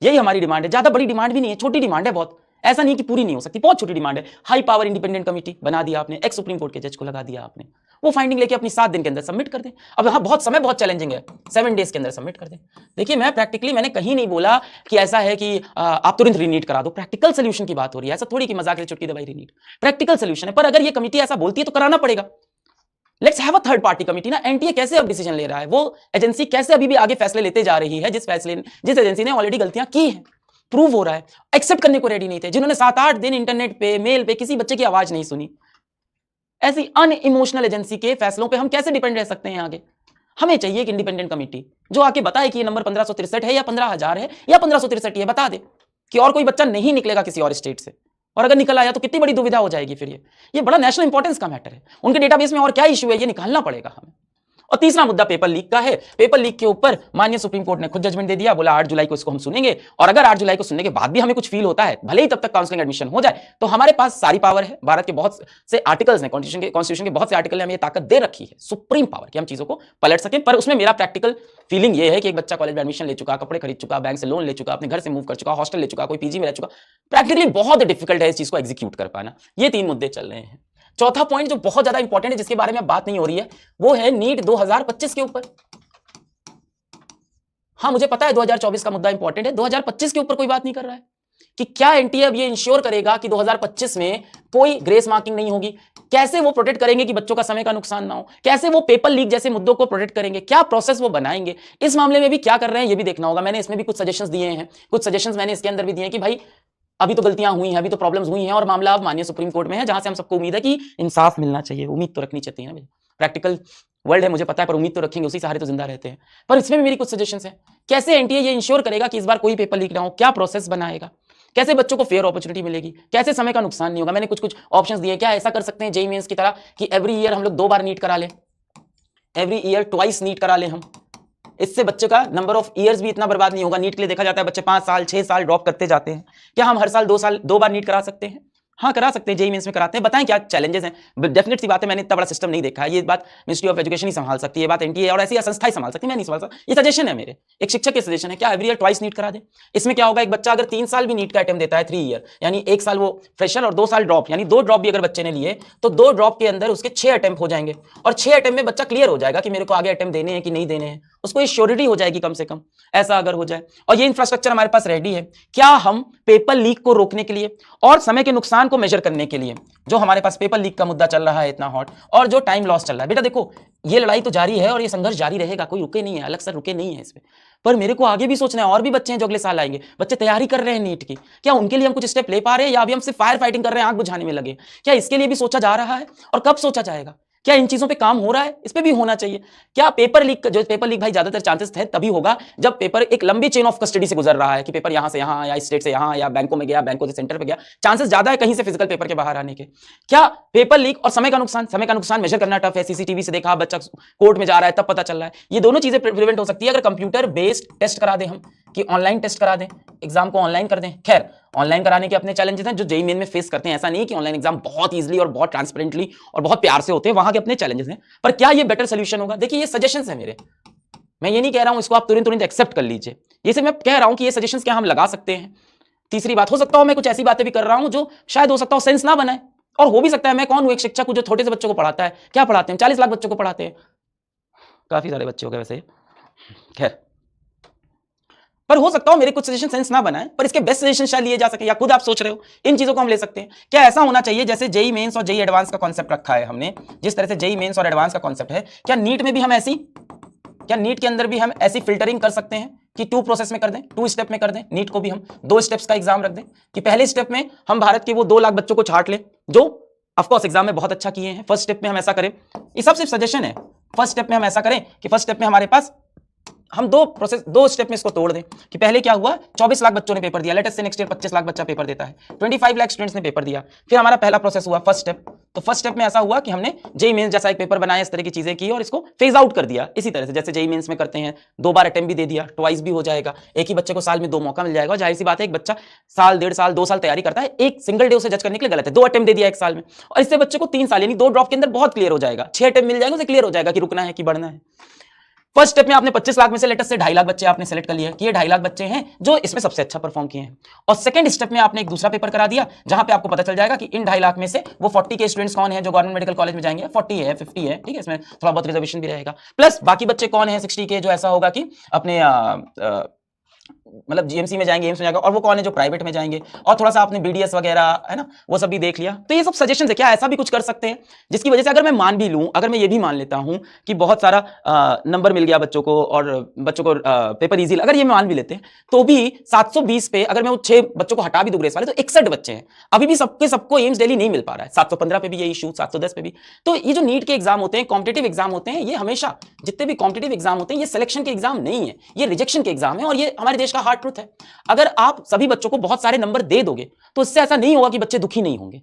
यही हमारी डिमांड है। ज्यादा बड़ी डिमांड भी नहीं है, छोटी डिमांड है बहुत। ऐसा नहीं कि पूरी नहीं हो सकती, बहुत छोटी डिमांड है। हाई पावर इंडिपेंडेंट कमेटी बना दिया आपने, एक्स सुप्रीम कोर्ट के जज को लगा दिया आपने, वो फाइंडिंग लेके अपनी 7 दिन के अंदर सबमिट कर दें। अब हाँ बहुत समय बहुत चैलेंजिंग है, 7 डेज के अंदर सबमिट कर दें। देखिए मैं प्रैक्टिकली मैंने कहीं नहीं बोला कि ऐसा है कि आप तुरंत रीनीट करा दो। प्रैक्टिकल सोल्यूशन की बात हो रही है, ऐसा थोड़ी कि मजाक से चुटकी दवाई रीनीट। प्रैक्टिकल सोल्यूशन है। पर अगर ये कमेटी ऐसा बोलती है तो कराना पड़ेगा। Let's have a third party committee ना। एनटीए कैसे अब डिसीजन ले रहा है, वो एजेंसी कैसे अभी भी आगे फैसले लेते जा रही है जिस एजेंसी ने ऑलरेडी गलतियां की हैं, प्रूव हो रहा है। एक्सेप्ट करने को रेडी नहीं थे, जिन्होंने 7-8 दिन इंटरनेट पे मेल पे किसी बच्चे की आवाज नहीं सुनी। ऐसी अनइमोशनल एजेंसी के फैसलों पे हम कैसे डिपेंड रह सकते हैं आगे? हमें चाहिए एक इंडिपेंडेंट कमेटी जो आके बताए कि ये नंबर 1563 है या 15,000 है या 1563 है, बता दे कि और कोई बच्चा नहीं निकलेगा किसी और स्टेट से, और अगर निकल आया तो कितनी बड़ी दुविधा हो जाएगी फिर। ये बड़ा नेशनल इंपॉर्टेंस का मैटर है। उनके डेटाबेस में और क्या इश्यू है ये निकालना पड़ेगा हमें। और तीसरा मुद्दा पेपर लीक का है। पेपर लीक के ऊपर माननीय सुप्रीम कोर्ट ने खुद जजमेंट दे दिया, बोला 8 जुलाई को इसको हम सुनेंगे, और अगर 8 जुलाई को सुनने के बाद भी हमें कुछ फील होता है, भले ही तब तक काउंसलिंग एडमिशन हो जाए, तो हमारे पास सारी पावर है। भारत के बहुत से आर्टिकल्स ने, कॉन्स्टिट्यूशन के बहुत से आर्टिकल ने हमें ताकत दे रखी है, सुप्रीम पावर, कि हम चीजों को पलट सकें। पर उसमें मेरा प्रैक्टिकल फीलिंग ये है कि एक बच्चा कॉलेज में एडमिशन ले चुका, कपड़े खरीद चुका, बैंक से लोन ले चुका, अपने घर से मूव कर चुका, हॉस्टल ले चुका, कोई पीजी में रह चुका, प्रैक्टिकली बहुत डिफिकल्ट है इस चीज को एग्जीक्यूट कर पाना। ये 3 मुद्दे चल रहे हैं। चौथा पॉइंट जो बहुत ज्यादा इंपॉर्टेंट है, जिसके बारे में बात नहीं हो रही है, वो है नीट 2025 के ऊपर। हाँ, मुझे पता है 2024 का मुद्दा इंपॉर्टेंट है, 2025 के ऊपर कोई बात नहीं कर रहा है कि क्या एनटीए अब ये इंश्योर करेगा कि 2025 में कोई ग्रेस मार्किंग नहीं होगी। कैसे वो प्रोटेक्ट करेंगे कि बच्चों का समय का नुकसान ना हो, कैसे वो पेपर लीक जैसे मुद्दों को प्रोटेक्ट करेंगे, क्या प्रोसेस वो बनाएंगे, इस मामले में भी क्या कर रहे हैं ये भी देखना होगा। मैंने इसमें भी कुछ सजेशंस दिए हैं, कुछ सजेशंस मैंने इसके अंदर भी दिए हैं कि भाई अभी तो गलतियां हुई हैं, अभी तो प्रॉब्लम्स हुई हैं, और मामला अब माननीय सुप्रीम कोर्ट में है, जहां से हम सबको उम्मीद है कि इंसाफ मिलना चाहिए। उम्मीद तो रखनी चाहिए ना, प्रैक्टिकल वर्ल्ड है मुझे पता है, पर उम्मीद तो रखेंगे, उसी सहारे तो जिंदा रहते हैं। पर इसमें भी मेरी कुछ सजेशंस हैं, कैसे एनटीए ये इंश्योर करेगा कि इस बार कोई पेपर लीक ना हो, क्या प्रोसेस बनाएगा, कैसे बच्चों को फेयर अपॉर्चुनिटी मिलेगी, कैसे समय का नुकसान नहीं होगा। मैंने कुछ कुछ ऑप्शंस दिए। क्या ऐसा कर सकते हैं जेईई मेंस की तरह कि एवरी ईयर हम लोग 2 बार नीट करा लें, एवरी ईयर ट्वाइस नीट करा लें हम, इससे बच्चे का नंबर ऑफ ईयर्स भी इतना बर्बाद नहीं होगा। नीट के लिए देखा जाता है बच्चे 5 साल 6 साल ड्रॉप करते जाते हैं, क्या हम हर साल 2 बार नीट करा सकते हैं? हाँ, करा सकते हैं, जेईई मेंस में कराते हैं। बताएं क्या चैलेंजेस हैं। डेफिनेट सी बात है, मैंने इतना बड़ा सिस्टम नहीं देखा है, ये बात मिनिस्ट्री ऑफ एजुकेशन ही संभाल सकती है, ये बात एनटीए और ऐसी संस्था ही संभाल सकती है, मैं नहीं संभाल सकता। ये सजेशन है मेरे, एक शिक्षक के सजेशन है, क्या एवरी ईयर ट्वाइस नीट करा दे। इसमें क्या होगा, एक बच्चा अगर 3 साल भी नीट का अटेम्प्ट देता है, 3 ईयर यानी 1 साल वो फ्रेशर और 2 साल ड्रॉप, यानी 2 ड्रॉप भी अगर बच्चे ने लिए तो 2 ड्रॉप के अंदर उसके 6 अटेम्प्ट हो जाएंगे, और 6 अटेम्प्ट में बच्चा क्लियर हो जाएगा कि मेरे को आगे अटेम्प्ट देने हैं कि नहीं देने हैं, उसको ये श्योरिटी हो जाएगी कम से कम, ऐसा अगर हो जाए। और ये इंफ्रास्ट्रक्चर हमारे पास रेडी है। क्या हम पेपर लीक को रोकने के लिए और समय के नुकसान को मेजर करने के लिए, जो हमारे पास पेपर लीक का मुद्दा चल रहा है इतना हॉट, और जो टाइम लॉस चल रहा है, बेटा देखो ये लड़ाई तो जारी है और ये संघर्ष जारी रहेगा, कोई रुके नहीं है, अलग से रुके नहीं है इसमें। पर मेरे को आगे भी सोचना है, और भी बच्चे हैं जो अगले साल आएंगे, बच्चे तैयारी कर रहे हैं नीट की, क्या उनके लिए हम कुछ स्टेप ले पा रहे हैं, या अभी हम सिर्फ फायर फाइटिंग कर रहे हैं, आग बुझाने में लगे? क्या इसके लिए भी सोचा जा रहा है, और कब सोचा जाएगा? क्या इन चीजों पे काम हो रहा है? इस पे भी होना चाहिए। क्या पेपर लीक, जो पेपर लीक भाई ज्यादातर चांसेस है तभी होगा जब पेपर एक लंबी चेन ऑफ कस्टडी से गुजर रहा है, कि पेपर यहां से यहां या स्टेट से यहां या बैंकों में गया, बैंकों से सेंटर पे गया, चांसेस ज्यादा है कहीं से फिजिकल पेपर के बाहर आने के। क्या पेपर लीक और समय का नुकसान मेजर करना टफ है। सीसीटीवी से देखा बच्चा कोर्ट में जा रहा है तब पता चल रहा है, ये दोनों चीजें प्रिवेंट हो सकती है अगर कंप्यूटर बेस्ड टेस्ट करा दें हम, कि ऑनलाइन टेस्ट करा दें, एग्जाम को ऑनलाइन कर दें। खैर ऑनलाइन कराने के अपने चैलेंजेस हैं जो जेईई मेन में फेस करते हैं, ऐसा नहीं कि ऑनलाइन एग्जाम बहुत इजीली और बहुत ट्रांसपेरेंटली और बहुत प्यार से होते हैं, वहां के अपने चैलेंजेस हैं। पर क्या ये बेटर सोल्यूशन होगा? देखिए ये सजेशंस है मेरे, मैं ये नहीं कह रहा हूं इसको आप तुरंत एक्सेप्ट कर लीजिए, ये सिर्फ मैं कह रहा हूं कि ये सजेशंस क्या हम लगा सकते हैं। तीसरी बात, हो सकता हो मैं कुछ ऐसी बातें भी कर रहा हूं जो शायद हो सकता हो सेंस ना बनाए, और हो भी सकता है मैं कौन हूं, एक शिक्षक हूं जो छोटे से बच्चों को पढ़ाता है। क्या पढ़ाते हैं? 40 लाख बच्चों को पढ़ाते हैं, काफी सारे बच्चे हो गए वैसे। खैर, पर हो सकता हो मेरे कुछ सजेशन सेंस ना बनाए, पर इसके बेस्ट सजेशन शायद लिए जा सके, या खुद आप सोच रहे हो इन चीजों को हम ले सकते हैं। क्या ऐसा होना चाहिए जैसे जेईई मेंस और जेईई एडवांस का कॉन्सेप्ट रखा है हमने, जिस तरह से जेईई मेंस और एडवांस का कॉन्सेप्ट है, क्या नीट में भी हम ऐसी, क्या नीट के अंदर भी हम ऐसी फिल्टरिंग कर सकते हैं कि 2 प्रोसेस में कर दें, 2 स्टेप में कर दें? नीट को भी हम 2 स्टेप्स का एग्जाम रख दें, कि पहले स्टेप में हम भारत के वो 2 लाख बच्चों को छांट लें जो ऑफकोर्स एग्जाम में बहुत अच्छा किए हैं। फर्स्ट स्टेप में हम ऐसा करें, ये सब सिर्फ सजेशन है। फर्स्ट स्टेप में हम ऐसा करें कि फर्स्ट स्टेप में हमारे पास हम 2 स्टेप में इसको तोड़ दें, कि पहले क्या हुआ, 24 लाख बच्चों ने पेपर दिया, लेटेस्ट से नेक्स्ट ईयर 25 लाख बच्चा पेपर देता है, 25 लाख स्टूडेंट्स ने पेपर दिया। फिर हमारा पहला प्रोसेस हुआ फर्स्ट स्टेप, तो फर्स्ट स्टेप में ऐसा हुआ कि हमने जेईई मेंस जैसा एक पेपर बनाया, इस तरह की चीजें की और इसको फेज आउट कर दिया। इसी तरह से जैसे जेईई मेंस में करते हैं, 2 बार अटेम्प्ट भी दे दिया, ट्वाइस भी हो जाएगा, एक ही बच्चे को साल में 2 मौका मिल जाएगा। जाहिर सी बात है एक बच्चा साल 1.5 साल 2 साल तैयारी करता है, एक सिंगल डे उसे जज करने के लिए गलत है। 2 अटेम्प्ट दे दिया एक साल में, और इससे बच्चे को 3 साल यानी 2 ड्रॉप के अंदर बहुत क्लियर हो जाएगा, 6 अटेम्प्ट मिल जाएंगे, उसे क्लियर हो जाएगा कि रुकना है कि बढ़ना है। फर्स्ट स्टेप में आपने 25 लाख में से लेटेस्ट से 2.5 लाख बच्चे आपने सेलेक्ट कर लिए कि ये 2.5 लाख बच्चे हैं जो इसमें सबसे अच्छा परफॉर्म किए हैं। और सेकंड स्टेप में आपने एक दूसरा पेपर करा दिया, जहां पे आपको पता चल जाएगा कि इन 2.5 लाख में से वो 40 के स्टूडेंट्स कौन है जो गवर्नमेंट मेडिकल कॉलेज में जाएंगे, 40 है 50 है, ठीक है, इसमें थोड़ा बहुत रिजर्वेशन भी रहेगा, प्लस बाकी बच्चे कौन है 60 के, जो ऐसा होगा कि अपने मतलब जीएमसी में जाएंगे, एम्स में जाएंगे, और वो कौन है जो प्राइवेट में जाएंगे, और थोड़ा सा आपने बीडीएस वगैरह है ना वो सब भी देख लिया। तो ये सब सजेशन है। क्या ऐसा भी कुछ कर सकते हैं जिसकी वजह से अगर मैं मान भी लूं, अगर मैं ये भी मान लेता हूं कि बहुत सारा नंबर मिल गया बच्चों को और बच्चों को पेपर इजी, अगर ये मान भी लेते हैं तो भी 720 पे अगर मैं वो 6 बच्चों को हटा भी दूं ग्रेस वाले, तो 61 बच्चे हैं, अभी भी सबको एम्स दिल्ली नहीं मिल पा रहा है। 715 पे भी ये इशू, 710 पे भी। तो ये जो नीट के एग्जाम होते हैं, कॉम्पिटिटिव एग्जाम होते हैं, ये हमेशा जितने भी कॉम्पिटिटिव एग्जाम होते हैं ये सिलेक्शन के एग्जाम नहीं है, ये रिजेक्शन के एग्जाम है, और ये हमारे देश का हार्ड ट्रूथ है। अगर आप सभी बच्चों को बहुत सारे नंबर दे दोगे तो इससे ऐसा नहीं होगा कि बच्चे दुखी नहीं होंगे,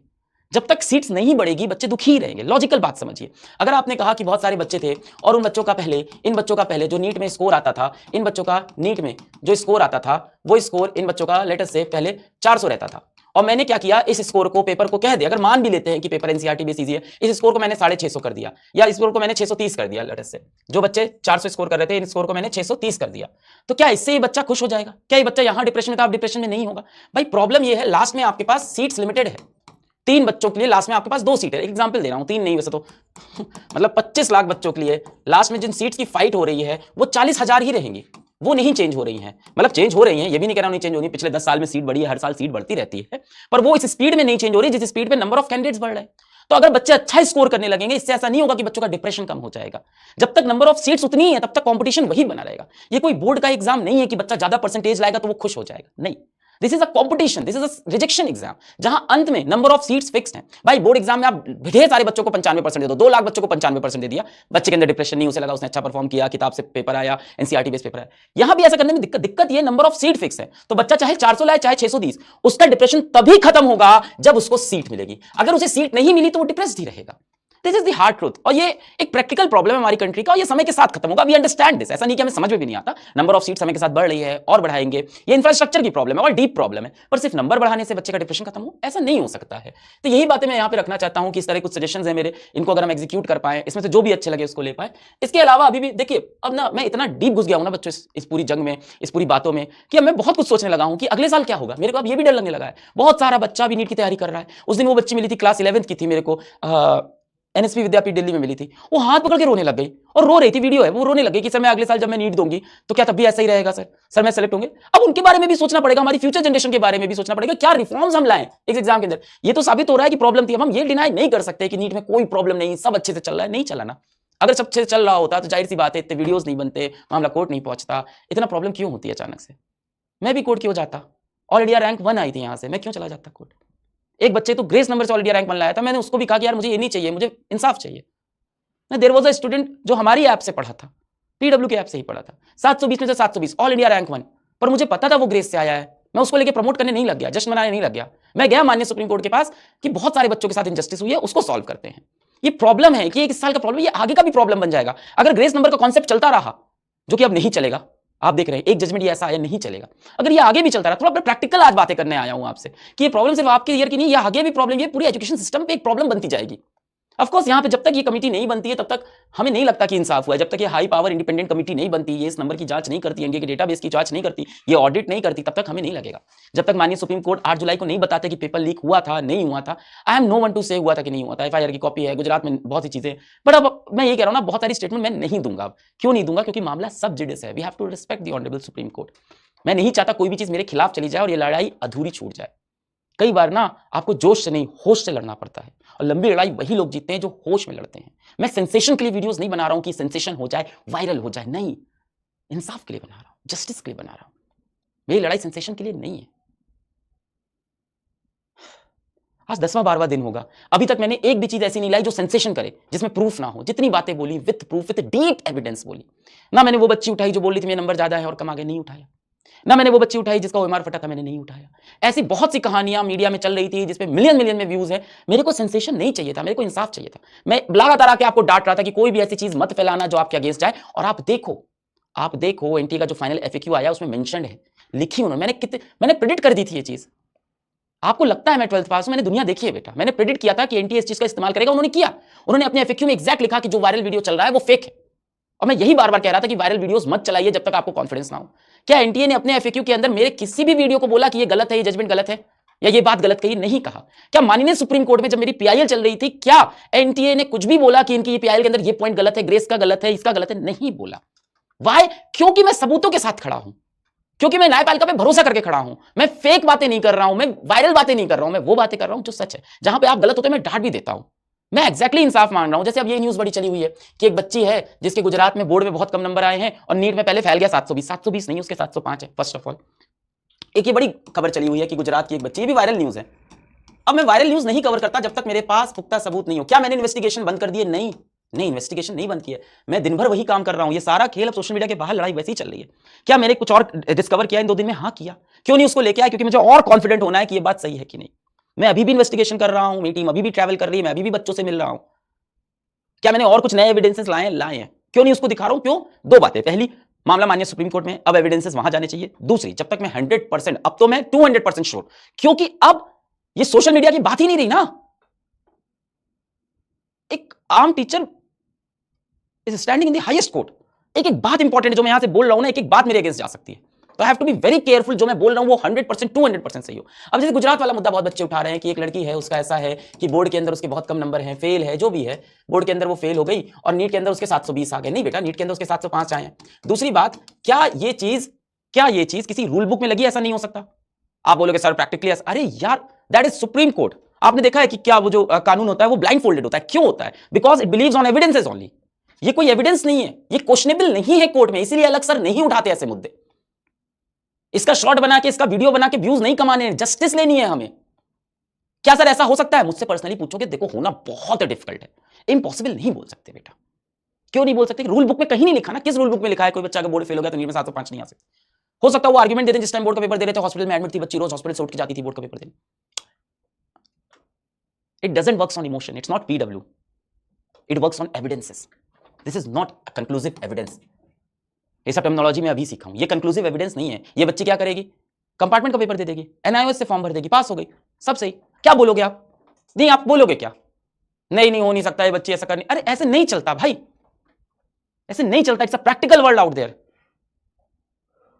जब तक सीट्स नहीं बढ़ेगी बच्चे दुखी ही रहेंगे। लॉजिकल बात समझिए। अगर आपने कहा कि बहुत सारे बच्चे थे और उन बच्चों का पहले, इन बच्चों का पहले जो नीट में स्कोर आता था, इन बच्चों का नीट में जो स्कोर आता था वो स्कोर इन बच्चों का लेटर से पहले 400 रहता था, और मैंने क्या किया, इस स्कोर को, पेपर को कह दिया, अगर मान भी लेते हैं कि पेपर एनसीईआरटी बेस इजी है, इस स्कोर को मैंने 650 कर दिया, या इस स्कोर को मैंने 630 कर दिया। लेटर से जो बच्चे 400 स्कोर कर रहे थे, इन स्कोर को मैंने 630 कर दिया, तो क्या इससे ये बच्चा खुश हो जाएगा? क्या ये बच्चा यहां डिप्रेशन में था, अब डिप्रेशन में नहीं होगा? भाई प्रॉब्लम ये है, लास्ट में आपके पास सीट्स लिमिटेड है, 3 बच्चों के लिए लास्ट में आपके पास 2 सीट है। एग्जांपल दे रहा हूं, 3 नहीं वैसे तो मतलब 25 लाख बच्चों के लिए लास्ट में जिन सीट्स की फाइट हो रही है वो 40,000 ही रहेंगी, वो नहीं चेंज हो रही हैं। मतलब चेंज हो रही हैं, ये भी नहीं कह रहा नहीं चेंज हो रही, पिछले 10 साल में सीट बढ़ी है, हर साल सीट बढ़ती रहती है, पर वो इस स्पीड में नहीं चेंज हो रही जिस स्पीड पे नंबर ऑफ कैंडिडेट्स बढ़ रहे हैं। तो अगर बच्चे अच्छा स्कोर करने लगेंगे, इससे ऐसा नहीं होगा कि बच्चों का डिप्रेशन कम हो जाएगा। जब तक नंबर ऑफ सीट्स उतनी ही है तब तक कंपटीशन वही बना रहेगा। ये कोई बोर्ड का एग्जाम नहीं है कि बच्चा ज्यादा परसेंटेज लाएगा तो वो खुश हो जाएगा, नहीं। This is a competition, this is a rejection exam, जहां अंत में नंबर ऑफ सीट्स फिक्स्ड हैं। भाई बोर्ड एग्जाम में आप ढेर सारे बच्चों को 95% दे दो, 2 लाख बच्चों को 95% दे दिया, बच्चे के अंदर डिप्रेशन नहीं, उसे लगा उसने अच्छा परफॉर्म किया, किताब से पेपर आया, एनसीईआरटी बेस पेपर आया। यहां भी ऐसा करने में दिक्कत ये, नंबर ऑफ सीट फिक्स है, तो बच्चा चाहे 400 लाए चाहे 620, उसका डिप्रेशन तभी खत्म होगा जब उसको सीट मिलेगी। अगर उसे सीट नहीं मिली तो वो डिप्रेस्ड ही रहेगा। This is the hard truth, और ये एक प्रैक्टिकल प्रॉब्लम है हमारी कंट्री का, और ये समय के साथ खत्म होगा। वी अंडरस्टैंड दिस, ऐसा नहीं कि हमें समझ में भी नहीं आता। नंबर ऑफ सीट समय के साथ बढ़ रही है और बढ़ाएंगे, ये इंफ्रास्ट्रक्चर की प्रॉब्लम है और डीप प्रॉब्लम है, पर सिर्फ नंबर बढ़ाने से बच्चे का डिप्रेशन खत्म हो, ऐसा नहीं हो सकता है। तो यही बातें मैं यहाँ पे रखना चाहता हूँ कि इस तरह कुछ सजेशंस है मेरे, इनको अगर हम एग्जीक्यूट कर पाए, इसमें से जो भी अच्छे लगे उसको ले पाए। इसके अलावा अभी भी देखिए, अब ना मैं इतना डीप घुस गया हूँ ना बच्चों इस पूरी जंग में, इस पूरी बातों में, कि अब मैं बहुत कुछ सोचने लगा हूँ कि अगले साल क्या होगा। मेरे को अब ये भी डर लगने लगा है, बहुत सारा बच्चा भी नीट की तैयारी कर रहा है। उस दिन वो बच्ची मिली थी, क्लास 11th की थी, मेरे को एनएसपी विद्यापीठ दिल्ली में मिली थी, वो हाथ पकड़ के रोने लग गई और रो रही थी, वीडियो है, वो रोने लग गई कि सर मैं अगले साल जब मैं नीट दूंगी तो क्या तब भी ऐसा ही रहेगा सर मैं सेलेक्ट होंगे। अब उनके बारे में भी सोचना पड़ेगा, हमारी फ्यूचर जनरेशन के बारे में भी सोचना पड़ेगा, क्या रिफॉर्म्स हम लाएं इस एग्जाम के अंदर। ये तो साबित हो रहा है कि प्रॉब्लम थी, हम ये डिनाई नहीं कर सकते कि नीट में कोई प्रॉब्लम नहीं, सब अच्छे से चल रहा है, नहीं चला ना। अगर सब अच्छे से चल रहा होता तो जाहिर सी बात है इतने वीडियोस नहीं बनते, मामला कोर्ट नहीं पहुंचता, इतना प्रॉब्लम क्यों होती है अचानक से। मैं भी कोर्ट क्यों जाता, ऑल इंडिया रैंक 1 आई थी यहाँ से, मैं क्यों चला जाता कोर्ट। एक बच्चे तो ग्रेस नंबर से ऑल इंडिया रैंक 1 लाया था, मैंने उसको भी कहा कि यार मुझे ये नहीं चाहिए, मुझे इंसाफ चाहिए। देयर वाज अ स्टूडेंट जो हमारी ऐप से पढ़ा था, पीडब्ल्यू के ऐप से ही पढ़ा था, 720 में से 720 ऑल इंडिया रैंक 1, पर मुझे पता था वो ग्रेस से आया है। मैं उसको लेके प्रमोट करने नहीं लग गया, जश्न मनाने नहीं लग गया। मैं गया माननीय सुप्रीम कोर्ट के पास कि बहुत सारे बच्चों के साथ इनजस्टिस हुई है, उसको सॉल्व करते हैं। ये प्रॉब्लम है कि इस साल का प्रॉब्लम, ये आगे का भी प्रॉब्लम बन जाएगा अगर ग्रेस नंबर का कॉन्सेप्ट चलता रहा, जो कि अब नहीं चलेगा। आप देख रहे हैं एक जजमेंट ये ऐसा आया, नहीं चलेगा। अगर ये आगे भी चलता रहा, थोड़ा प्रैक्टिकल आज बातें करने आया हूं आपसे कि ये प्रॉब्लम सिर्फ आपके ईयर की नहीं, ये आगे भी प्रॉब्लम, ये पूरी एजुकेशन सिस्टम पे एक प्रॉब्लम बनती जाएगी। ऑफ कोर्स यहाँ पे जब तक ये कमेटी नहीं बनती है तब तक हमें नहीं लगता कि इंसाफ हुआ है। जब तक ये हाई पावर इंडिपेंडेंट कमेटी नहीं बनती, ये इस नंबर की जांच नहीं करती, एनडीए के डेटाबेस की जांच नहीं करती, ये ऑडिट नहीं करती, तब तक हमें नहीं लगेगा। जब तक माननीय सुप्रीम कोर्ट 8 जुलाई को नहीं बताते कि पेपर लीक हुआ था नहीं हुआ था, I am no one two से हुआ था कि नहीं हुआ था, एफआईआर की कॉपी है, गुजरात में बहुत सी चीजें, बट अब मैं ये कह रहा हूँ ना, बहुत सारी स्टेटमेंट मैं नहीं दूंगा। क्यों नहीं दूंगा? क्योंकि मामला सब जुडिस है, we have to respect the honourable supreme court. मैं नहीं चाहता कोई भी चीज मेरे खिलाफ चली जाए और ये लड़ाई अधूरी छूट जाए। कई बार ना आपको जोश से नहीं होश से लड़ना पड़ता है, और लंबी लड़ाई वही लोग जीतते हैं जो होश में लड़ते हैं। मैं सेंसेशन के लिए वीडियोस नहीं बना रहा हूं कि सेंसेशन हो जाए, वायरल हो जाए, नहीं, इंसाफ के लिए बना रहा हूं, जस्टिस के लिए बना रहा हूं। मेरी लड़ाई सेंसेशन के लिए नहीं है। आज 10वां 12वां दिन होगा, अभी तक मैंने एक भी चीज ऐसी नहीं लाई जो सेंसेशन करे, जिसमें प्रूफ ना हो। जितनी बातें बोली with proof, with deep evidence बोली। ना मैंने वो बच्ची उठाई जो बोल रही थी मेरा नंबर ज्यादा है और कम आ गया, नहीं उठाया। ना मैंने वो बच्ची उठाई जिसका ओएमआर फटा था, मैंने नहीं उठाया। ऐसी बहुत सी कहानियां मीडिया में चल रही थी जिसपे मिलियन मिलियन में व्यूज है। मेरे को सेंसेशन नहीं चाहिए था, मेरे को इंसाफ चाहिए था। मैं लगातार आके आपको डांट रहा था कि कोई भी ऐसी चीज मत फैलाना जो आपके अगेंस्ट जाए। और आप देखो एनटीए का जो फाइनल एफएक्यू आया उसमें मेंशन्ड है, लिखी उन्होंने। मैंने प्रेडिक्ट कर दी थी ये चीज। आपको लगता है मैं 12th पास हूं, मैंने दुनिया देखी है बेटा। मैंने प्रेडिक्ट किया था कि एनटीए इस चीज का इस्तेमाल करेगा, उन्होंने किया। उन्होंने अपने एफएक्यू में एग्जैक्ट लिखा कि जो वायरल वीडियो चल रहा है वो फेक है। और मैं यही बार बार कह रहा था कि वायरल वीडियोस मत चलाइए जब तक आपको कॉन्फिडेंस ना हो। क्या एनटीए ने अपने एफएक्यू के अंदर मेरे किसी भी वीडियो को बोला कि ये गलत है, ये जजमेंट गलत है, या ये बात गलत कही? नहीं कहा। क्या माननीय सुप्रीम कोर्ट में जब मेरी पीआईएल चल रही थी, क्या एनटीए ने कुछ भी बोला कि इनकी पीआईएल के अंदर ये पॉइंट गलत है, ग्रेस का गलत है, इसका गलत है? नहीं बोला। वाई? क्योंकि मैं सबूतों के साथ खड़ा हूं, क्योंकि मैं न्यायपालिका पे भरोसा करके खड़ा हूं। मैं फेक बातें नहीं कर रहा हूं, मैं वायरल बातें नहीं कर रहा हूं, मैं वो बातें कर रहा हूं जो सच है। जहां पे आप गलत होते हैं मैं डांट भी देता हूं। मैं एक्जैक्टली इंसाफ मांग रहा हूं। जैसे अब ये न्यूज बड़ी चली हुई है कि एक बच्ची है जिसके गुजरात में बोर्ड में बहुत कम नंबर आए हैं और नीट में पहले फैल गया 720 नहीं, उसके 705 है। फर्स्ट ऑफ ऑल एक ये बड़ी खबर चली हुई है कि गुजरात की एक बच्ची, ये भी वायरल न्यूज है। अब मैं वायरल न्यूज नहीं कवर करता जब तक मेरे पास पुख्ता सबूत नहीं हो। क्या मैंने इन्वेस्टिगेशन बंद कर दी है? नहीं, इन्वेस्टिगेशन नहीं बंद की है। मैं दिन भर वही काम कर रहा हूं। ये सारा खेल अब सोशल मीडिया के बाहर लड़ाई वैसी चल रही है। क्या मैंने कुछ और डिस्कवर किया इन 2 दिन में? हाँ किया। क्यों नहीं उसको लेके आया? क्योंकि मुझे और कॉन्फिडेंट होना है कि ये बात सही है कि नहीं। मैं अभी भी इन्वेस्टिगेशन कर रहा हूं, मेरी टीम अभी भी ट्रैवल कर रही है, मैं अभी भी बच्चों से मिल रहा हूं। क्या मैंने और कुछ नए एविडेंसेस लाए हैं? क्यों नहीं उसको दिखा रहा हूं? क्यों? दो बातें। पहली, मामला मान्य सुप्रीम कोर्ट में, अब एविडेंसेस वहां जाने चाहिए। दूसरी, जब तक मैं 100%, अब तो मैं 200% श्योर, क्योंकि अब ये सोशल मीडिया की बात ही नहीं रही ना। एक आम teacher is standing in the highest court. एक एक बात इंपॉर्टेंट है जो मैं यहां से बोल रहा हूं ना, एक एक बात मेरे अगेंस्ट जा सकती है। तो I have to be very careful, जो मैं बोल रहा हूं वो 100% 200% सही हो। अब जैसे गुजरात वाला मुद्दा बहुत बच्चे उठा रहे हैं कि एक लड़की है, उसका ऐसा है कि बोर्ड के अंदर उसके बहुत कम नंबर हैं, फेल है, जो भी है, बोर्ड के अंदर वो फेल हो गई और नीट के अंदर उसके 720 आ गए। नहीं बेटा, नीट के अंदर उसके 705 आए हैं। दूसरी बात, क्या ये चीज किसी रूल बुक में लगी? ऐसा नहीं हो सकता। आप बोलोगे सर प्रैक्टिकली, अरे यार दैट इज सुप्रीम कोर्ट। आपने देखा है कि क्या वो जो कानून होता है वो ब्लाइंड फोल्डेड होता है? क्यों होता है? Because it beliefs on evidences only. ये कोई एविडेंस नहीं है, ये क्वेश्चनेबल नहीं है कोर्ट में, इसीलिए अलग सर नहीं उठाते ऐसे मुद्दे। इसका शॉर्ट बना के, इसका वीडियो बना के व्यूज नहीं कमाने हैं, जस्टिस लेनी है हमें। क्या सर ऐसा हो सकता है? मुझसे पर्सनली पूछोगे, देखो होना बहुत डिफिकल्ट है, इम्पॉसिबल नहीं बोल सकते बेटा। क्यों नहीं बोल सकते? रूल बुक में कहीं नहीं लिखा ना। किस रूल बुक में लिखा है कोई बच्चा अगर बोर्ड फेल हो गया तो नीट में 705 नहीं आ सकते? हो सकता है वो आर्गुमेंट दे दें, जिस टाइम बोर्ड का पेपर दे रहे थे हॉस्पिटल में एडमिट थी बच्ची, रोज हॉस्पिटल से उठ के जाती थी बोर्ड का पेपर देने। It doesn't works on emotion, it's not PW, it works on evidences. This is not conclusive evidence. ये सब टर्मिनोलॉजी में अभी सीखा हूं, ये कंक्लूसिव एविडेंस नहीं है। ये बच्ची क्या करेगी? कंपार्टमेंट का पेपर दे देगी, एनआईओएस से फॉर्म भर देगी, पास हो गई, सब सही। क्या बोलोगे आप? नहीं, आप बोलोगे क्या? नहीं हो नहीं सकता, ये बच्ची ऐसा करनी। अरे ऐसे नहीं चलता भाई, ऐसे नहीं चलता। It's a practical world out there.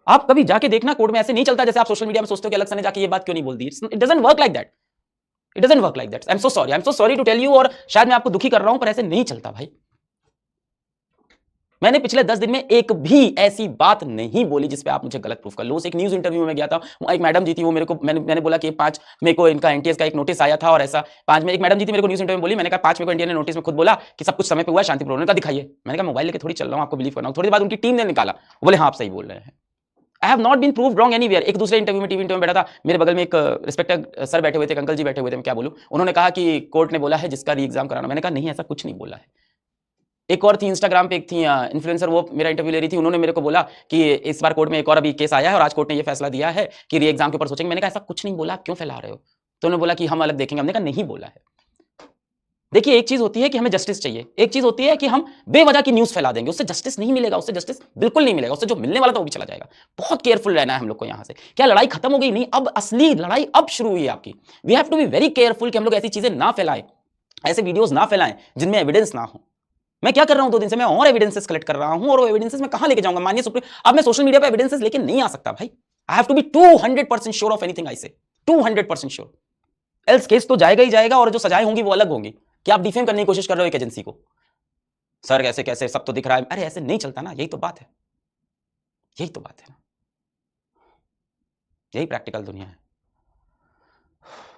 आप कभी जाके देखना कोर्ट में, ऐसे नहीं चलता जैसे आप सोशल मीडिया में सोचते हो कि अलग से ने जाके ये बात क्यों नहीं बोल दी। It doesn't work like that, it doesn't work like that. I am so sorry to tell you, और शायद मैं आपको दुखी कर रहा हूं, पर ऐसे नहीं चलता भाई। मैंने पिछले 10 दिन में एक भी ऐसी बात नहीं बोली जिस पे आप मुझे गलत प्रूफ कर लो। एक न्यूज इंटरव्यू में गया था, एक मैडम जी थी, वो मेरे को मैंने बोला कि 5 मेरे को इनका एनटीएस का एक नोटिस आया था और ऐसा 5 में एक मैडम जी थी, मेरे को न्यूज इंटरव्यू में बोली, मैंने कहा 5 मेरे को एनटीए ने नोटिस में खुद बोला कि सब कुछ समय पे हुआ, शांतिपूर्ण का दिखाइए। मैंने कहा मोबाइल लेके थोड़ी चल रहा हूं, आपको बिलीव करना हूं। थोड़ी देर बाद उनकी टीम ने निकाला, बोले हाँ आप सही बोल रहे हैं। I have not been proved wrong anywhere. एक दूसरे इंटरव्यू में, टीवी इंटरव्यू में बैठा था, मेरे बगल में एक रिस्पेक्टेड सर बैठे हुए थे, अंकल जी बैठे हुए थे, मैं क्या बोलूं, उन्होंने कहा कि कोर्ट ने बोला है जिसका री एग्जाम कराना। मैंने कहा नहीं, ऐसा कुछ नहीं बोला है। एक और थी इंस्टाग्राम पे, एक थी इन्फ्लुएंसर, वो मेरा इंटरव्यू ले रही थी, उन्होंने मेरे को बोला कि इस बार कोर्ट में एक और अभी केस आया है और आज कोर्ट ने ये फैसला दिया है कि री एग्जाम के ऊपर सोचेंगे। मैंने कहा ऐसा कुछ नहीं बोला, क्यों फैला रहे हो? तो उन्होंने बोला कि हम अलग देखेंगे। हमने कहा नहीं बोला है। देखिए, एक चीज होती है कि हमें जस्टिस चाहिए, एक चीज होती है कि हम बेवजह की न्यूज फैला देंगे, उससे जस्टिस नहीं मिलेगा, उससे जस्टिस बिल्कुल नहीं मिलेगा, उससे जो मिलने वाला था वो भी चला जाएगा। बहुत केयरफुल रहना है हम लोग को यहां से। क्या लड़ाई खत्म हो गई? नहीं, अब असली लड़ाई अब शुरू हुई है आपकी। We have to be very careful कि हम लोग ऐसी चीजें ना फैलाएं, ऐसे वीडियोस ना फैलाएं जिनमें एविडेंस ना हो। मैं क्या कर रहा हूं 2 दिन से? मैं और एविडेंसेस कलेक्ट कर रहा हूं, और वो एविडेंसेस मैं कहां लेके जाऊंगा? माननीय सुप्रीम, अब मैं सोशल मीडिया पे एविडेंसेस लेके नहीं आ सकता भाई। I have to be 200% sure of anything I say, 200% sure, else case तो जाएगा ही जाएगा, और जो सजाएं होंगी वो अलग होंगी। क्या आप डिफेम करने की कोशिश कर रहे हो एक एजेंसी को? सर कैसे कैसे, सब तो दिख रहा है। अरे ऐसे नहीं चलता ना, यही तो बात है, यही तो बात है ना, यही प्रैक्टिकल दुनिया है।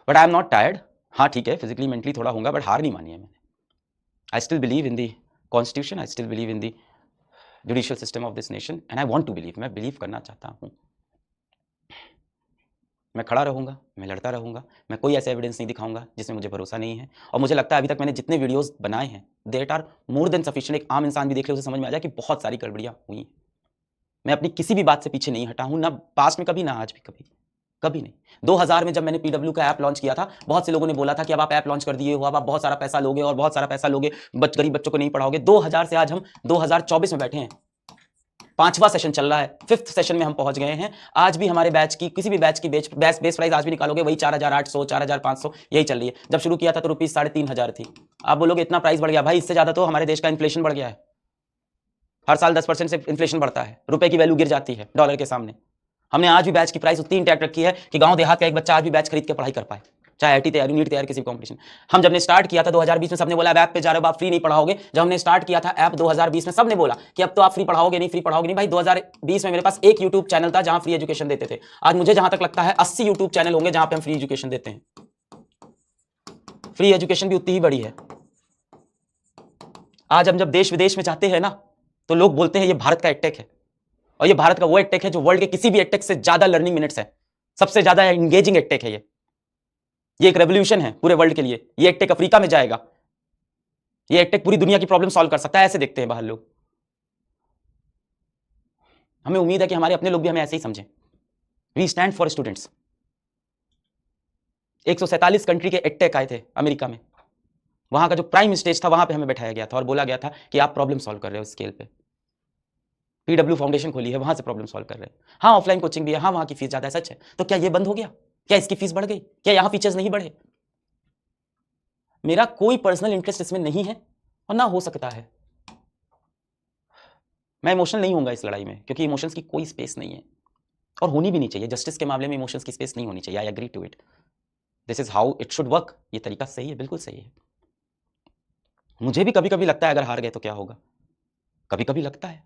But I am not tired. हाँ ठीक है, फिजिकली मेंटली थोड़ा होगा, बट हार नहीं मानी है मैंने। I still believe in the constitution, I still believe in the judicial system of this nation, and I want to believe, मैं बिलीव करना चाहता हूं। मैं खड़ा रहूंगा, मैं लड़ता रहूंगा, मैं कोई ऐसा एविडेंस नहीं दिखाऊंगा जिसमें मुझे भरोसा नहीं है। और मुझे लगता है अभी तक मैंने जितने वीडियोस बनाए हैं, that are more than sufficient. एक आम इंसान भी देख ले, उसे समझ में आ जाए कि बहुत सारी गड़बड़ियां हुई हैं। मैं अपनी किसी भी बात से पीछे नहीं हटा हूं, ना पास्ट में कभी, ना आज भी कभी, कभी नहीं। 2000 में जब मैंने पीडब्ल्यू का ऐप लॉन्च किया था, बहुत से लोगों ने बोला था कि अब आप ऐप लॉन्च कर दिए हो, अब आप बहुत सारा पैसा लोगे और बहुत सारा पैसा लोगे, गरीब बच्चों को नहीं पढ़ाओगे। 2000 से आज हम 2024 में बैठे हैं, 5वां सेशन चल रहा है, 5th सेशन में हम पहुंच गए हैं। आज भी हमारे बैच की, किसी भी बैच की बेस प्राइस आज भी निकालोगे वही 4800, 4500 यही चल रही है। जब शुरू किया था तो रुपीज 3500 थी। आप बोलोगे इतना प्राइस बढ़ गया, भाई इससे ज्यादा तो हमारे देश का इन्फ्लेशन बढ़ गया है। हर साल 10% से इन्फ्लेशन बढ़ता है, रुपए की वैल्यू गिर जाती है डॉलर के सामने। हमने आज भी बैच की प्राइस उतनी इंटैक्ट रखी है कि गांव देहात का एक बच्चा आज भी बैच खरीद के पढ़ाई कर पाए, चाहे आईटी तैयारी, नीट तैयारी, किसी भी कॉम्पिटिशन। हम जब ने स्टार्ट किया था 2020 में, सबने बोला ऐप पे जा रहे हो आप फ्री नहीं पढ़ाओगे। जब हमने स्टार्ट किया था ऐप 2020 में, सबने बोला कि अब तो आप फ्री पढ़ाओगे नहीं, फ्री पढ़ाओगे नहीं। भाई 2020 में मेरे पास एक यूट्यूब चैनल था जहां फ्री एजुकेशन देते थे। आज मुझे जहां तक लगता है 80 यूट्यूब चैनल होंगे जहां पे हम फ्री एजुकेशन देते हैं। फ्री एजुकेशन भी उतनी ही बड़ी है। आज हम जब देश विदेश में जाते हैं ना, तो लोग बोलते हैं ये भारत का एडटेक है, और ये भारत का वो एडटेक है जो वर्ल्ड के किसी भी एडटेक से ज्यादा लर्निंग मिनट्स है, सबसे ज्यादा एंगेजिंग एडटेक है। ये एक रेवोल्यूशन है पूरे वर्ल्ड के लिए। ये एडटेक अफ्रीका में जाएगा, ये एडटेक पूरी दुनिया की प्रॉब्लम सॉल्व कर सकता है। ऐसे देखते हैं बाहर लोग। हमें उम्मीद है कि हमारे अपने लोग भी हमें ऐसे ही समझें। We stand for students. 147 country के अटैक आए थे अमेरिका में, वहां का जो प्राइम स्टेज था वहां पे हमें बैठाया गया था और बोला गया था कि आप प्रॉब्लम सॉल्व कर रहे हो स्केल पे। पीडब्ल्यू फाउंडेशन खोली है, वहां से प्रॉब्लम सॉल्व कर रहे हैं। हाँ ऑफलाइन कोचिंग भी है, हाँ वहां की फीस ज्यादा है, सच है। तो क्या ये बंद हो गया? क्या इसकी फीस बढ़ गई? क्या यहाँ फीचर्स नहीं बढ़े? मेरा कोई पर्सनल इंटरेस्ट इसमें नहीं है और ना हो सकता है। मैं इमोशनल नहीं होऊंगा इस लड़ाई में, क्योंकि इमोशंस की कोई स्पेस नहीं है और होनी भी नहीं चाहिए। जस्टिस के मामले में इमोशंस की स्पेस नहीं होनी चाहिए। I agree to it, this is how it should work. ये तरीका सही है, बिल्कुल सही है। मुझे भी कभी कभी लगता है अगर हार गए तो क्या होगा, कभी कभी लगता है।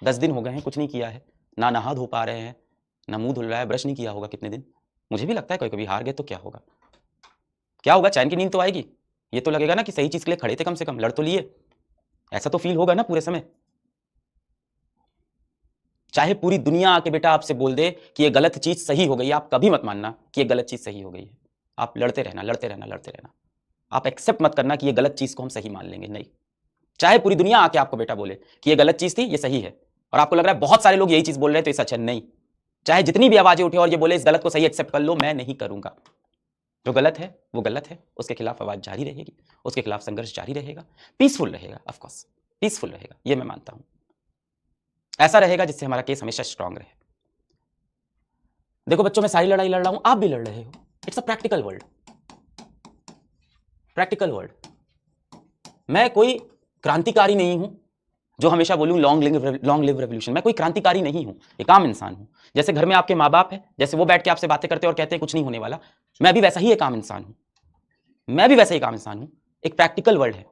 10 दिन हो गए हैं, कुछ नहीं किया है, ना नहा धो पा रहे हैं, ना मुंह धुल रहा है, ब्रश नहीं किया होगा कितने दिन। मुझे भी लगता है कभी कभी हार गए तो क्या होगा। क्या होगा, चैन की नींद तो आएगी। ये तो लगेगा ना कि सही चीज के लिए खड़े थे, कम से कम लड़ तो लिए। ऐसा तो फील होगा ना पूरे समय। चाहे पूरी दुनिया आके बेटा आपसे बोल दे कि ये गलत चीज सही हो गई है, आप कभी मत मानना कि ये गलत चीज सही हो गई है। आप लड़ते रहना, लड़ते रहना, लड़ते रहना। आप एक्सेप्ट मत करना कि ये गलत चीज को हम सही मान लेंगे, नहीं। चाहे पूरी दुनिया आके आपको बेटा बोले कि ये गलत चीज थी, ये सही है, और आपको लग रहा है बहुत सारे लोग यही चीज बोल रहे हैं तो ये सच है, नहीं। चाहे जितनी भी आवाजें उठे और ये बोले इस गलत को सही एक्सेप्ट कर लो, मैं नहीं करूंगा। जो गलत है वो गलत है, उसके खिलाफ आवाज जारी रहेगी, उसके खिलाफ संघर्ष जारी रहेगा, पीसफुल रहेगा, ऑफकोर्स पीसफुल रहेगा, ये मैं मानता हूं। ऐसा रहेगा जिससे हमारा केस हमेशा स्ट्रांग रहे। देखो बच्चों, मैं सारी लड़ाई लड़ रहा हूं, आप भी लड़ रहे हो। It's a practical world, practical world. मैं कोई क्रांतिकारी नहीं हूं जो हमेशा बोलूं लॉन्ग लिव रेवोल्यूशन। मैं कोई क्रांतिकारी नहीं हूं, एक आम इंसान हूं। जैसे घर में आपके माँ बाप है, जैसे वो बैठ के आपसे बातें करते हैं और कहते हैं कुछ नहीं होने वाला, मैं भी वैसा ही एक आम इंसान हूं। मैं भी वैसा ही एक आम इंसान हूं। एक प्रैक्टिकल वर्ल्ड है।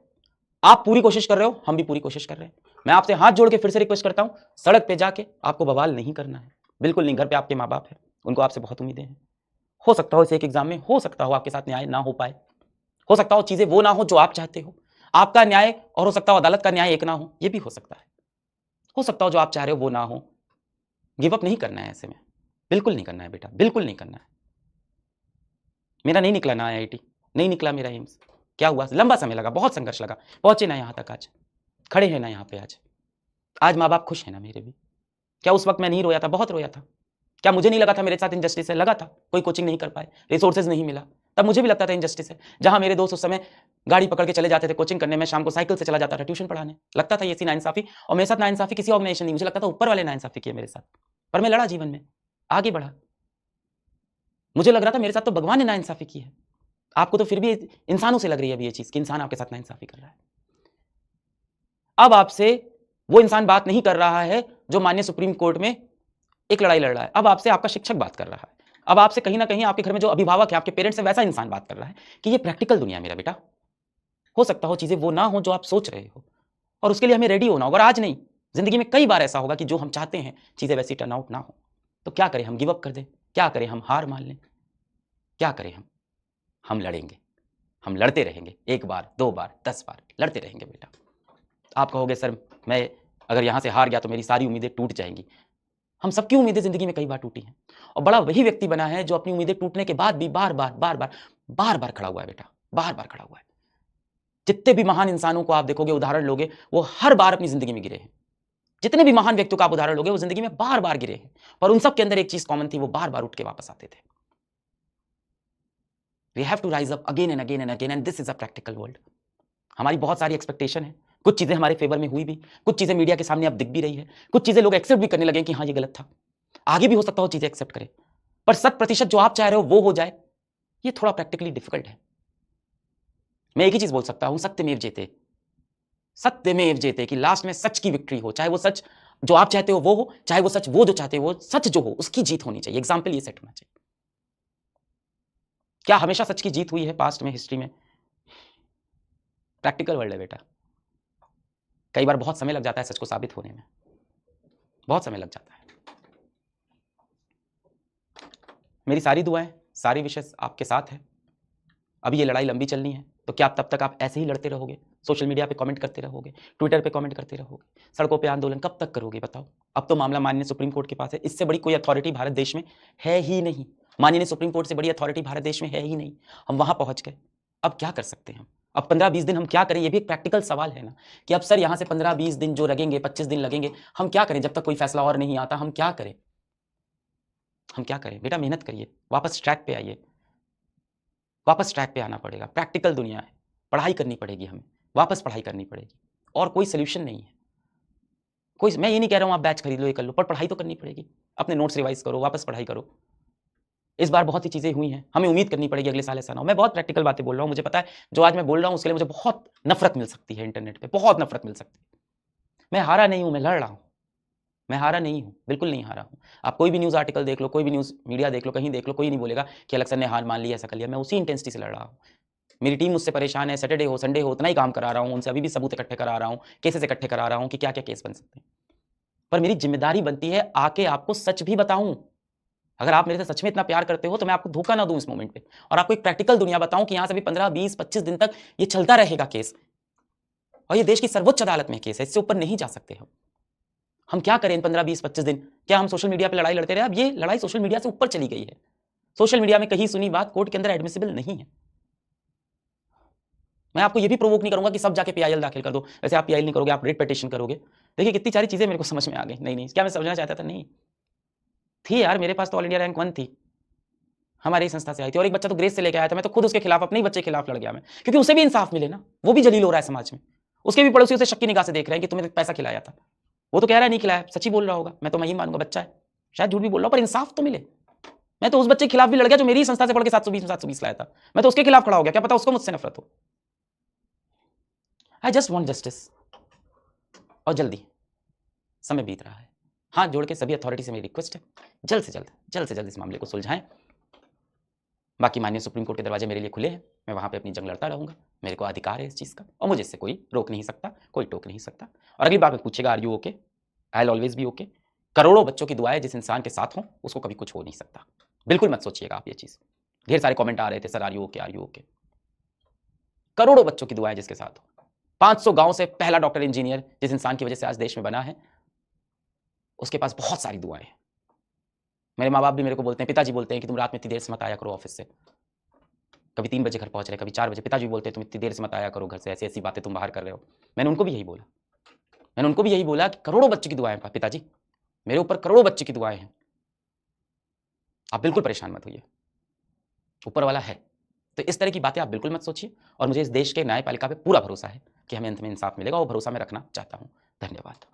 आप पूरी कोशिश कर रहे हो, हम भी पूरी कोशिश कर रहे हैं। मैं आपसे हाथ जोड़ के फिर से रिक्वेस्ट करता हूं, सड़क पे जाके आपको बवाल नहीं करना है, बिल्कुल नहीं। घर पे आपके माँ बाप है, उनको आपसे बहुत उम्मीदें हैं। हो सकता हो इस एक एग्जाम में, हो सकता हो आपके साथ न्याय ना हो पाए, हो सकता हो चीजें वो ना हो जो आप चाहते हो, आपका न्याय और हो सकता हो अदालत का न्याय एक ना हो, ये भी हो सकता है। हो सकता हो जो आप चाह रहे हो वो ना हो। गिव अप नहीं करना है ऐसे में, बिल्कुल नहीं करना है बेटा, बिल्कुल नहीं करना है। मेरा नहीं निकला ना आईआईटी, नहीं निकला मेरा एम्स। क्या हुआ, लंबा समय लगा, बहुत संघर्ष लगा, पहुंचे ना यहां तक, आज खड़े हैं ना यहां पे। आज माँ बाप खुश है ना मेरे भी। क्या उस वक्त मैं नहीं रोया था? बहुत रोया था। क्या मुझे नहीं लगा था मेरे साथ इंजस्टिस है? लगा था। कोई कोचिंग नहीं कर पाए, रिसोर्सेज नहीं मिला, तब मुझे भी लगता था इंजस्टिस है। जहां मेरे दोस्त उस समय गाड़ी पकड़ के चले जाते थे कोचिंग करने में, शाम को साइकिल से चला जाता था ट्यूशन पढ़ाने, लगता था ये सी नाइंसाफी। और मेरे साथ नाइंसाफी किसी ऑर्गेनाइजेशन नहीं, मुझे लगता था ऊपर वाले नाइंसाफी किए मेरे साथ। पर मैं लड़ा जीवन में, आगे बढ़ा। मुझे लग रहा था मेरे साथ तो भगवान ने नाइंसाफी की है। आपको तो फिर भी इंसानों से लग रही है अभी ये चीज कि इंसान आपके साथ नाइंसाफी कर रहा है। अब आपसे वो इंसान बात नहीं कर रहा है जो माननीय सुप्रीम कोर्ट में एक लड़ाई लड़ रहा है। अब आपसे आपका शिक्षक बात कर रहा है। अब आपसे कहीं ना कहीं आपके घर में जो अभिभावक है, आपके पेरेंट्स है, वैसा इंसान बात कर रहा है कि ये प्रैक्टिकल दुनिया मेरा बेटा। हो सकता हो चीजें वो ना हो जो आप सोच रहे हो, और उसके लिए हमें रेडी होना होगा। और आज नहीं, जिंदगी में कई बार ऐसा होगा कि जो हम चाहते हैं चीजें वैसी टर्न आउट ना हो। तो क्या करें, हम गिव अप कर दें? क्या करें, हम हार मान लें? क्या करें हम लड़ेंगे, हम लड़ते रहेंगे। 1 बार 2 बार 10 बार लड़ते रहेंगे बेटा। आप कहोगे सर मैं अगर यहां से हार गया तो मेरी सारी उम्मीदें टूट जाएंगी। हम सबकी उम्मीदें जिंदगी में कई बार टूटी हैं, और बड़ा वही व्यक्ति बना है जो अपनी उम्मीदें टूटने के बाद भी बार बार बार बार बार बार खड़ा हुआ है बेटा, बार बार खड़ा हुआ है। जितने भी महान इंसानों को आप देखोगे, उदाहरण लोगे, वो हर बार अपनी जिंदगी में गिरे हैं। जितने भी महान व्यक्तियों का आप उदाहरण लोगे, वो जिंदगी में बार बार गिरे हैं, पर उन सब के अंदर एक चीज कॉमन थी, वो बार बार उठ के वापस आते थे। We have to rise up again and again and again, and this is a practical world. हमारी बहुत सारी एक्सपेक्टेशन है, कुछ चीजें हमारे फेवर में हुई भी, कुछ चीजें मीडिया के सामने अब दिख भी रही है, कुछ चीजें लोग एक्सेप्ट भी करने लगे कि हाँ ये गलत था। आगे भी हो सकता हो चीजें एक्सेप्ट करें, पर 100% जो आप चाह रहे हो वो हो जाए, ये थोड़ा प्रैक्टिकली डिफिकल्ट है। मैं एक ही चीज बोल सकता हूं, सत्यमेव जयते, सत्यमेव जयते, कि लास्ट में सच की विक्ट्री हो। चाहे वो सच जो आप चाहते हो वो हो, चाहे वो सच वो जो चाहते हो वो सच जो हो, उसकी जीत होनी चाहिए। एग्जाम्पल ये सेट होना चाहिए। क्या हमेशा सच की जीत हुई है पास्ट में, हिस्ट्री में? प्रैक्टिकल वर्ल्ड है बेटा। कई बार बहुत समय लग जाता है सच को साबित होने में, बहुत समय लग जाता है। मेरी सारी दुआएं, सारी विशेष आपके साथ है। अभी ये लड़ाई लंबी चलनी है, तो क्या तब तक आप ऐसे ही लड़ते रहोगे? सोशल मीडिया पे कमेंट करते रहोगे, ट्विटर पे कमेंट करते रहोगे, सड़कों पे आंदोलन कब तक करोगे बताओ? अब तो मामला माननीय सुप्रीम कोर्ट के पास है, इससे बड़ी कोई अथॉरिटी भारत देश में है ही नहीं। माननीय सुप्रीम कोर्ट से बड़ी अथॉरिटी भारत देश में है ही नहीं। हम वहां पहुंच गए, अब क्या कर सकते हैं हम? अब 15-20 दिन हम क्या करें? ये भी एक प्रैक्टिकल सवाल है ना, कि अब सर यहां से 15-20 दिन जो लगेंगे, 25 दिन लगेंगे, हम क्या करें? जब तक कोई फैसला और नहीं आता, हम क्या करें? हम क्या करें बेटा? मेहनत करिए, वापस ट्रैक पे आइए। वापस ट्रैक पे आना पड़ेगा। प्रैक्टिकल दुनिया है, पढ़ाई करनी पड़ेगी हमें, वापस पढ़ाई करनी पड़ेगी, और कोई सोल्यूशन नहीं है। कोई, मैं ये नहीं कह रहा हूँ आप बैच खरीद लो, ये कर लो, पर पढ़ाई तो करनी पड़ेगी। अपने नोट्स रिवाइज करो, वापस पढ़ाई करो। इस बार बहुत सी चीज़ें हुई हैं, हमें उम्मीद करनी पड़ेगी अगले साल ऐसा ना हो। मैं बहुत प्रैक्टिकल बातें बोल रहा हूँ, मुझे पता है जो आज मैं बोल रहा हूँ उसके लिए मुझे बहुत नफरत मिल सकती है, इंटरनेट पे बहुत नफरत मिल सकती है। मैं हारा नहीं हूँ, मैं लड़ रहा हूँ, मैं हारा नहीं हूँ, बिल्कुल नहीं हारा हूँ। आप कोई भी न्यूज़ आर्टिकल देख लो, कोई भी न्यूज़ मीडिया देख लो, कहीं देख लो, कोई नहीं बोलेगा कि अलग सर ने हार मान ली, ऐसा कर लिया। मैं उसी इंटेंसिटी से लड़ रहा हूँ। मेरी टीम मुझसे परेशान है, सैटरडे हो संडे हो उतना ही काम करा रहा हूँ, उनसे अभी भी सबूत इकट्ठे करा रहा हूँ, केसेस इकट्ठे करा रहा हूँ कि क्या क्या केस बन सकते हैं। पर मेरी जिम्मेदारी बनती है आके आपको सच भी बताऊं। अगर आप मेरे से सच में इतना प्यार करते हो तो मैं आपको धोखा ना दूं इस मोमेंट पे, और आपको एक प्रैक्टिकल दुनिया बताऊं कि यहां से भी 15, 20, 25 दिन तक ये चलता रहेगा केस, और ये देश की सर्वोच्च अदालत में केस है, इससे ऊपर नहीं जा सकते हम क्या करें इन 15, 20, 25 दिन? क्या हम सोशल मीडिया पे लड़ाई लड़ते रहे? अब ये लड़ाई सोशल मीडिया से ऊपर चली गई है। सोशल मीडिया में कहीं सुनी बात कोर्ट के अंदर एडमिसिबल नहीं है। मैं आपको ये भी प्रोवोक नहीं करूंगा कि सब जाके पीआईएल दाखिल कर दो। वैसे आप पीआईएल नहीं करोगे, आप रिट पिटीशन करोगे। देखिए कितनी सारी चीजें मेरे को समझ में आ गई। नहीं, क्या मैं समझना चाहता था? नहीं थी यार, मेरे पास तो ऑल इंडिया रैंक 1 थी, हमारी ही संस्था से आई थी, और एक बच्चा तो ग्रेस से लेके आया था। मैं तो खुद उसके खिलाफ, अपने ही बच्चे के खिलाफ लड़ गया मैं, क्योंकि उसे भी इंसाफ मिले ना। वो भी जलील हो रहा है समाज में, उसके भी पड़ोसी उसे शक की निगाह से देख रहे हैं कि तुम्हें पैसा खिलाया था। वो तो कह रहा है नहीं खिलाया, सच ही बोल रहा होगा, मैं तो नहीं मानूंगा, बच्चा है, शायद झूठ भी बोल रहा हूं, पर इंसाफ तो मिले। मैं तो उस बच्चे के खिलाफ भी लड़ गया जो मेरी ही संस्था से पढ़ के 720 लाया था। मैं तो उसके खिलाफ खड़ा हो गया, क्या पता उसको मुझसे नफरत हो। आई जस्ट वॉन्ट जस्टिस, और जल्दी, समय बीत रहा है। हाथ जोड़ के सभी अथॉरिटी से मेरी रिक्वेस्ट है, जल्द से जल्द इस मामले को सुलझाएं। बाकी माननीय सुप्रीम कोर्ट के दरवाजे मेरे लिए खुले हैं, मैं वहां पे अपनी जंग लड़ता रहूंगा। मेरे को अधिकार है इस चीज़ का, और मुझे इससे कोई रोक नहीं सकता, कोई टोक नहीं सकता। और अगली बार में पूछेगा are you okay, I will always be okay. करोड़ों बच्चों की दुआएं जिस इंसान के साथ हों उसको कभी कुछ हो नहीं सकता। बिल्कुल मत सोचिएगा आप ये चीज़। ढेर सारे कमेंट आ रहे थे, सर आर यू ओके। करोड़ों बच्चों की दुआएं जिसके साथ हो, 500 गांव से पहला डॉक्टर इंजीनियर जिस इंसान की वजह से आज देश में बना है, उसके पास बहुत सारी दुआएं हैं। मेरे माँ बाप भी मेरे को बोलते हैं, पिताजी बोलते हैं कि तुम रात में इतनी देर से मत आया करो ऑफिस से, कभी 3 बजे घर पहुंच रहे, कभी 4 बजे। पिताजी बोलते हैं तुम इतनी देर से मत आया करो घर से, ऐसी ऐसी बातें तुम बाहर कर रहे हो। मैंने उनको भी यही बोला कि करोड़ों बच्चे की दुआएं पिताजी, मेरे ऊपर करोड़ों बच्चे की दुआएं हैं, आप बिल्कुल परेशान मत होइए, ऊपर वाला है। तो इस तरह की बातें आप बिल्कुल मत सोचिए, और मुझे इस देश के न्यायपालिका पे पूरा भरोसा है कि हमें अंत में इंसाफ मिलेगा, वो भरोसा मैं रखना चाहता हूं। धन्यवाद।